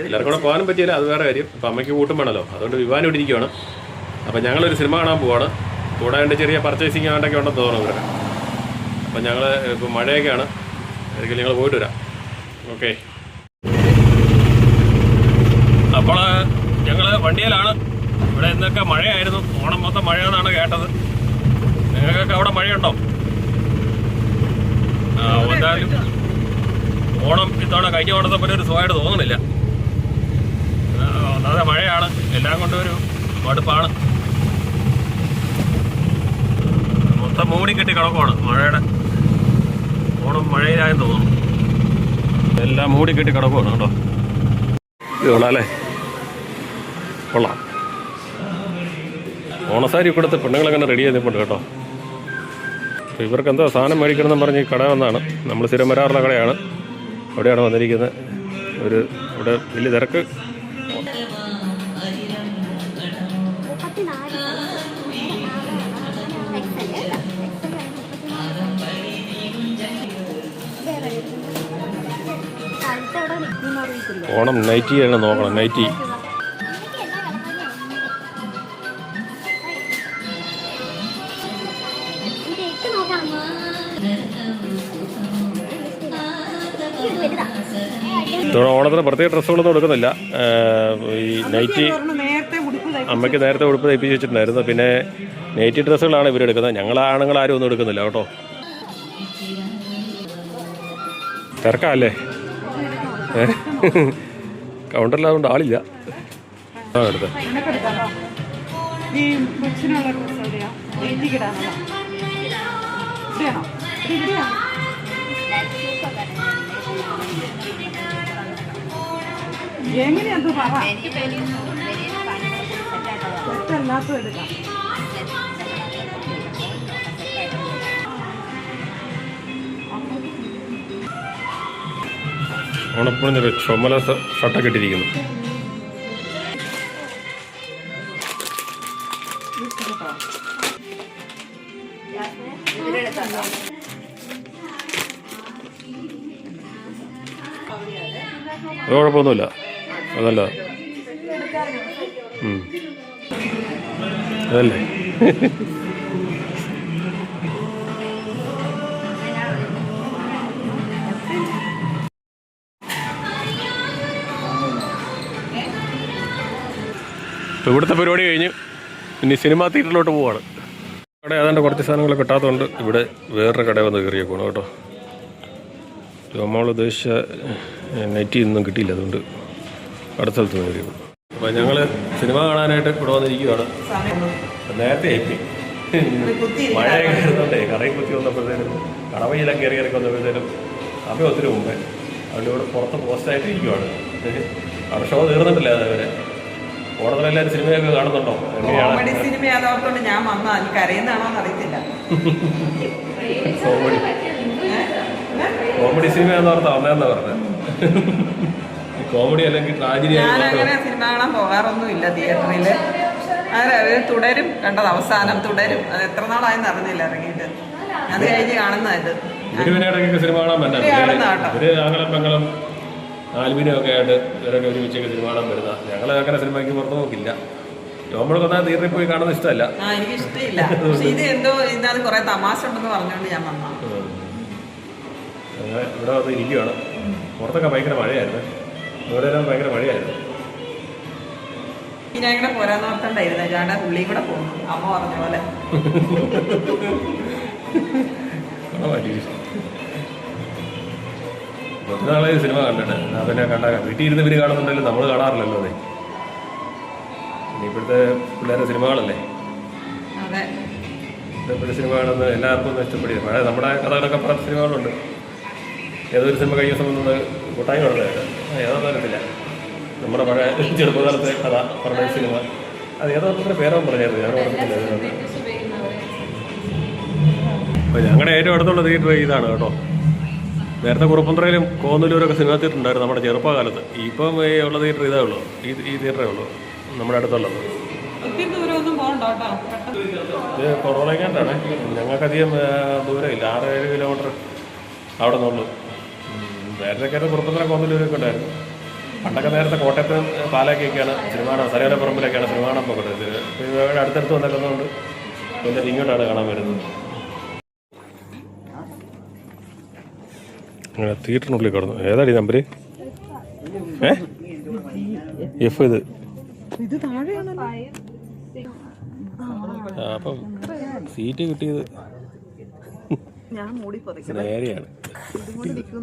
എല്ലാവർക്കും കൂടെ പോകാനും പറ്റിയില്ല, അത് വേറെ കാര്യം. അപ്പം അമ്മയ്ക്ക് കൂട്ടും വേണമല്ലോ, അതുകൊണ്ട് ബിബാൻ ഇവിടെ ഇരിക്കുകയാണ്. അപ്പം ഞങ്ങളൊരു സിനിമ കാണാൻ പോവാണ്. കൂടാണ്ട് ചെറിയ പർച്ചേസിങ് ആണ്ടൊക്കെ ഉണ്ടെന്ന് തോന്നുന്നു ഇവർക്ക്. അപ്പം ഞങ്ങൾ ഇപ്പോൾ മഴയൊക്കെയാണ്, ഒരിക്കലും ഞങ്ങൾ പോയിട്ട് വരാം. ഓക്കെ, അപ്പോൾ ഞങ്ങൾ വണ്ടിയിലാണ്. ഇവിടെ ഇന്നൊക്കെ മഴയായിരുന്നു, ഓണം മൊത്തം മഴയെന്നാണ് കേട്ടത്. നിങ്ങൾക്കൊക്കെ അവിടെ മഴയുണ്ടോ? എന്തായാലും ഓണം ഇത്തവണ കഴിഞ്ഞ ഓണത്തെ പോലെ ഒരു സുഖമായിട്ട് തോന്നുന്നില്ല. ഒന്നാമതെ മഴയാണ്, എല്ലാം കൊണ്ടും ഒരു മടുപ്പാണ്. മൊത്തം മൂടിക്കെട്ടി കിടക്കുവാണ് മഴയുടെ. ഓണം മഴയിലായെന്ന് തോന്നുന്നു, എല്ലാം മൂടിക്കെട്ടി കിടക്കുവാണ് കേട്ടോ. ഇത് കൊള്ളാം, കൊള്ളാം. ഓണസാരി കൊടുത്ത് പെണ്ണുങ്ങളെങ്ങനെ റെഡി ചെയ്തിട്ടുണ്ട് കേട്ടോ. അപ്പോൾ ഇവർക്ക് എന്താ സാധനം മേടിക്കണമെന്ന് പറഞ്ഞ് കട വന്നാണ്. നമ്മൾ സ്ഥിരം വരാറുള്ള കടയാണ്, അവിടെയാണ് വന്നിരിക്കുന്നത്. ഇവിടെ വലിയ തിരക്ക്. ഓണം നൈറ്റിയാണ് നോക്കണം, നൈറ്റി. ഓണത്തിന് പ്രത്യേക ഡ്രസ്സുകളൊന്നും എടുക്കുന്നില്ല. ഈ നൈറ്റി അമ്മയ്ക്ക് നേരത്തെ ഉടുപ്പ് തയ്പ്പിച്ച് വെച്ചിട്ടുണ്ടായിരുന്നു. പിന്നെ നൈറ്റി ഡ്രസ്സുകളാണ് ഇവരെടുക്കുന്നത്. ഞങ്ങളാണുങ്ങൾ ആരും ഒന്നും എടുക്കുന്നില്ല കേട്ടോ. തിരക്കല്ലേ, കൗണ്ടറിലാതുകൊണ്ട് ആളില്ല. എടുത്ത് എങ്ങനെയാ പറ, തെറ്റല്ലാത്ത എടുക്കാം. ഓണപ്പൂണിന് ചുമല ഷർട്ടൊക്കെ ഇട്ടിരിക്കുന്നു. അത് കുഴപ്പമൊന്നുമില്ല, അതല്ല അതല്ലേ. ഇവിടുത്തെ പരിപാടി കഴിഞ്ഞ് ഇനി സിനിമാ തിയേറ്ററിലോട്ട് പോവാണ്. അവിടെ ഏതാണ്ട് കുറച്ച് സാധനങ്ങൾ കിട്ടാത്തതുകൊണ്ട് ഇവിടെ വേറൊരു കട വന്ന് കയറിയേക്കണം കേട്ടോ. നമ്മൾ ഉദ്ദേശിച്ച നെറ്റി ഒന്നും കിട്ടിയില്ല, അതുകൊണ്ട് അടുത്ത സ്ഥലത്ത് നിന്ന് കയറിയേക്കും. അപ്പോൾ ഞങ്ങൾ സിനിമ കാണാനായിട്ട് ഇവിടെ വന്നിരിക്കുകയാണ്. നേരത്തെ ആയിപ്പോയി, മഴയൊക്കെ ആയിരുന്നുണ്ടേ. കറയിൽ കുത്തി വന്നപ്പോഴത്തേനും കടവയിലൊക്കെ കയറി വന്നപ്പോഴത്തേനും സമയം ഒത്തിരി മുമ്പേ. അതുകൊണ്ട് ഇവിടെ പുറത്ത് പോസ്റ്റായിട്ട് ഇരിക്കുവാണ്. അവിടെ ഷോ തീർന്നിട്ടില്ല അതുവരെ. ഓണത്തിലെല്ലാവരും സിനിമയൊക്കെ കാണുന്നുണ്ടോ? കോമഡി സിനിമയാതോർത്തോണ്ട് ഞാൻ വന്നാ, എനിക്ക് അറിയുന്നതാണോന്ന് അറിയത്തില്ല. കോമഡി സിനിമയാന്ന് ഓർത്താ വന്നതെന്നാ പറഞ്ഞത്. കോമഡി അല്ലെങ്കിൽ ട്രാജഡി. ഞാനങ്ങനെ സിനിമ കാണാൻ പോകാറൊന്നുമില്ല തിയേറ്ററിൽ. അത് തുടരും കണ്ടത്, അവസാനം തുടരും. അത് എത്ര നാളായെന്ന് അറിഞ്ഞില്ല ഇറങ്ങിയിട്ട്. അത് കഴിഞ്ഞ് കാണുന്നതായത് ഇവരിടയ്ക്കൊക്കെ സിനിമ കാണാൻ പറ്റില്ല. ഇവര് ആങ്ങളും പെങ്ങളും ആൽബിനും ഒക്കെ ആയിട്ട് ഇവരൊക്കെ ഒരുമിച്ചൊക്കെ സിനിമ കാണാൻ വരുന്ന. ഞങ്ങൾ അങ്ങനെ സിനിമയ്ക്ക് പുറത്ത് നോക്കില്ല. നമ്മൾക്കൊന്നാ തിയേറ്ററിൽ പോയി കാണുന്നത് ഇഷ്ടമല്ല. എനിക്ക് ഇഷ്ടമില്ല. ഇത് എന്തോ ഇതിനകത്ത് കുറെ തമാശ ഉണ്ടെന്ന് പറഞ്ഞുകൊണ്ട് ഞാൻ വന്നു. അങ്ങനെ ഇവിടെ വന്ന് ഇരിക്കുകയാണ്. പുറത്തൊക്കെ ഭയങ്കര മഴയായിരുന്നു, ഇവിടെ ഭയങ്കര മഴയായിരുന്നു. ഞാൻ ഇങ്ങനെ പോരാൻ നോക്കണ്ടായിരുന്നു, ഞാൻ ഉള്ളി കൂടെ പോകുന്നു അമ്മ പറഞ്ഞ പോലെ. മറ്റന്നാളെ സിനിമ കണ്ടിട്ട് അതിനെ കണ്ടാൽ വീട്ടിൽ ഇരുന്ന് ഇവർ കാണുന്നുണ്ടെങ്കിലും നമ്മൾ കാണാറില്ലല്ലോ. അതെ, ഇനിയിപ്പോഴത്തെ പിള്ളേരുടെ സിനിമകളല്ലേ. ഇപ്പോഴത്തെ സിനിമ കാണുന്നത് എല്ലാവർക്കും ഒന്നും ഇഷ്ടപ്പെടില്ല. പഴയ നമ്മുടെ കഥകളൊക്കെ പറഞ്ഞ സിനിമകളുണ്ട്. ഏതൊരു സിനിമ കഴിഞ്ഞ സമയത്ത് കൂട്ടായി പറഞ്ഞത് ഏതാണെന്ന് അറിയത്തില്ല. നമ്മുടെ പഴയ ചെറുപ്പകാലത്തെ കഥ പറഞ്ഞ സിനിമ, അത് ഏതോ പേരോ പറഞ്ഞായിരുന്നു, ഞാൻ ഓർമ്മയില്ല. അപ്പോൾ ഞങ്ങളുടെ ഏറ്റവും അടുത്തുള്ള തിയേറ്റർ ഇതാണ് കേട്ടോ. നേരത്തെ കുറുപ്പന്തറയിലും കോന്നല്ലൂരൊക്കെ സിനിമ തിയേറ്റർ ഉണ്ടായിരുന്നു നമ്മുടെ ചെറുപ്പകാലത്ത്. ഇപ്പം ഉള്ള തിയേറ്റർ ഇതേ ഉള്ളൂ, ഈ തിയേറ്ററേ ഉള്ളൂ നമ്മുടെ അടുത്തുള്ളത്. ഇത് കൊറോണയ്ക്കാണ്ടാണ്, ഞങ്ങൾക്കധികം ദൂരമില്ല, 6-7 കിലോമീറ്റർ അവിടെ നിന്നുള്ളൂ. നേരത്തെ കുറുപ്പന്തറ കോന്നല്ലൂരൊക്കെ ഉണ്ടായിരുന്നു. പണ്ടൊക്കെ നേരത്തെ കോട്ടയത്ത് പാലക്കൊക്കെയാണ് സിനിമ കാണാൻ, സരേല പറമ്പിലൊക്കെയാണ് സിനിമ കാണാൻ പോകേണ്ടത്. ഇപ്പോൾ അടുത്തടുത്ത് വന്നിട്ടുള്ളതുകൊണ്ട് എന്നിട്ട് ഇങ്ങോട്ടാണ് കാണാൻ വരുന്നത്. അങ്ങനെ തിയേറ്ററിനുള്ളിൽ കിടന്നു. ഏതാടി നമ്പര്? എഫ് ഇത്. അപ്പം സീറ്റ് കിട്ടിയത് ഞാൻ മൂടി നേരെയാണ്.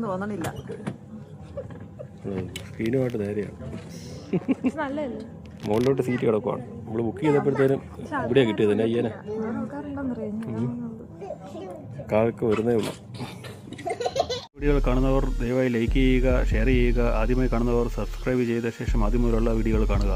തോന്നണില്ല. സ്ക്രീനുമായിട്ട് നേരെയാണ്. മുകളിലോട്ട് സീറ്റ് കിടക്കുവാണ്. നമ്മൾ ബുക്ക് ചെയ്തപ്പോഴത്തേനും ഇവിടെയാണ് കിട്ടിയത്. തന്നെ അയ്യനെ കാലൊക്കെ വരുന്നേ ഉള്ളൂ. വീഡിയോകൾ കാണുന്നവർ ദയവായി ലൈക്ക് ചെയ്യുക, ഷെയർ ചെയ്യുക. ആദ്യമായി കാണുന്നവർ സബ്സ്ക്രൈബ് ചെയ്ത ശേഷം ആദ്യം മുതലുള്ള വീഡിയോകൾ കാണുക.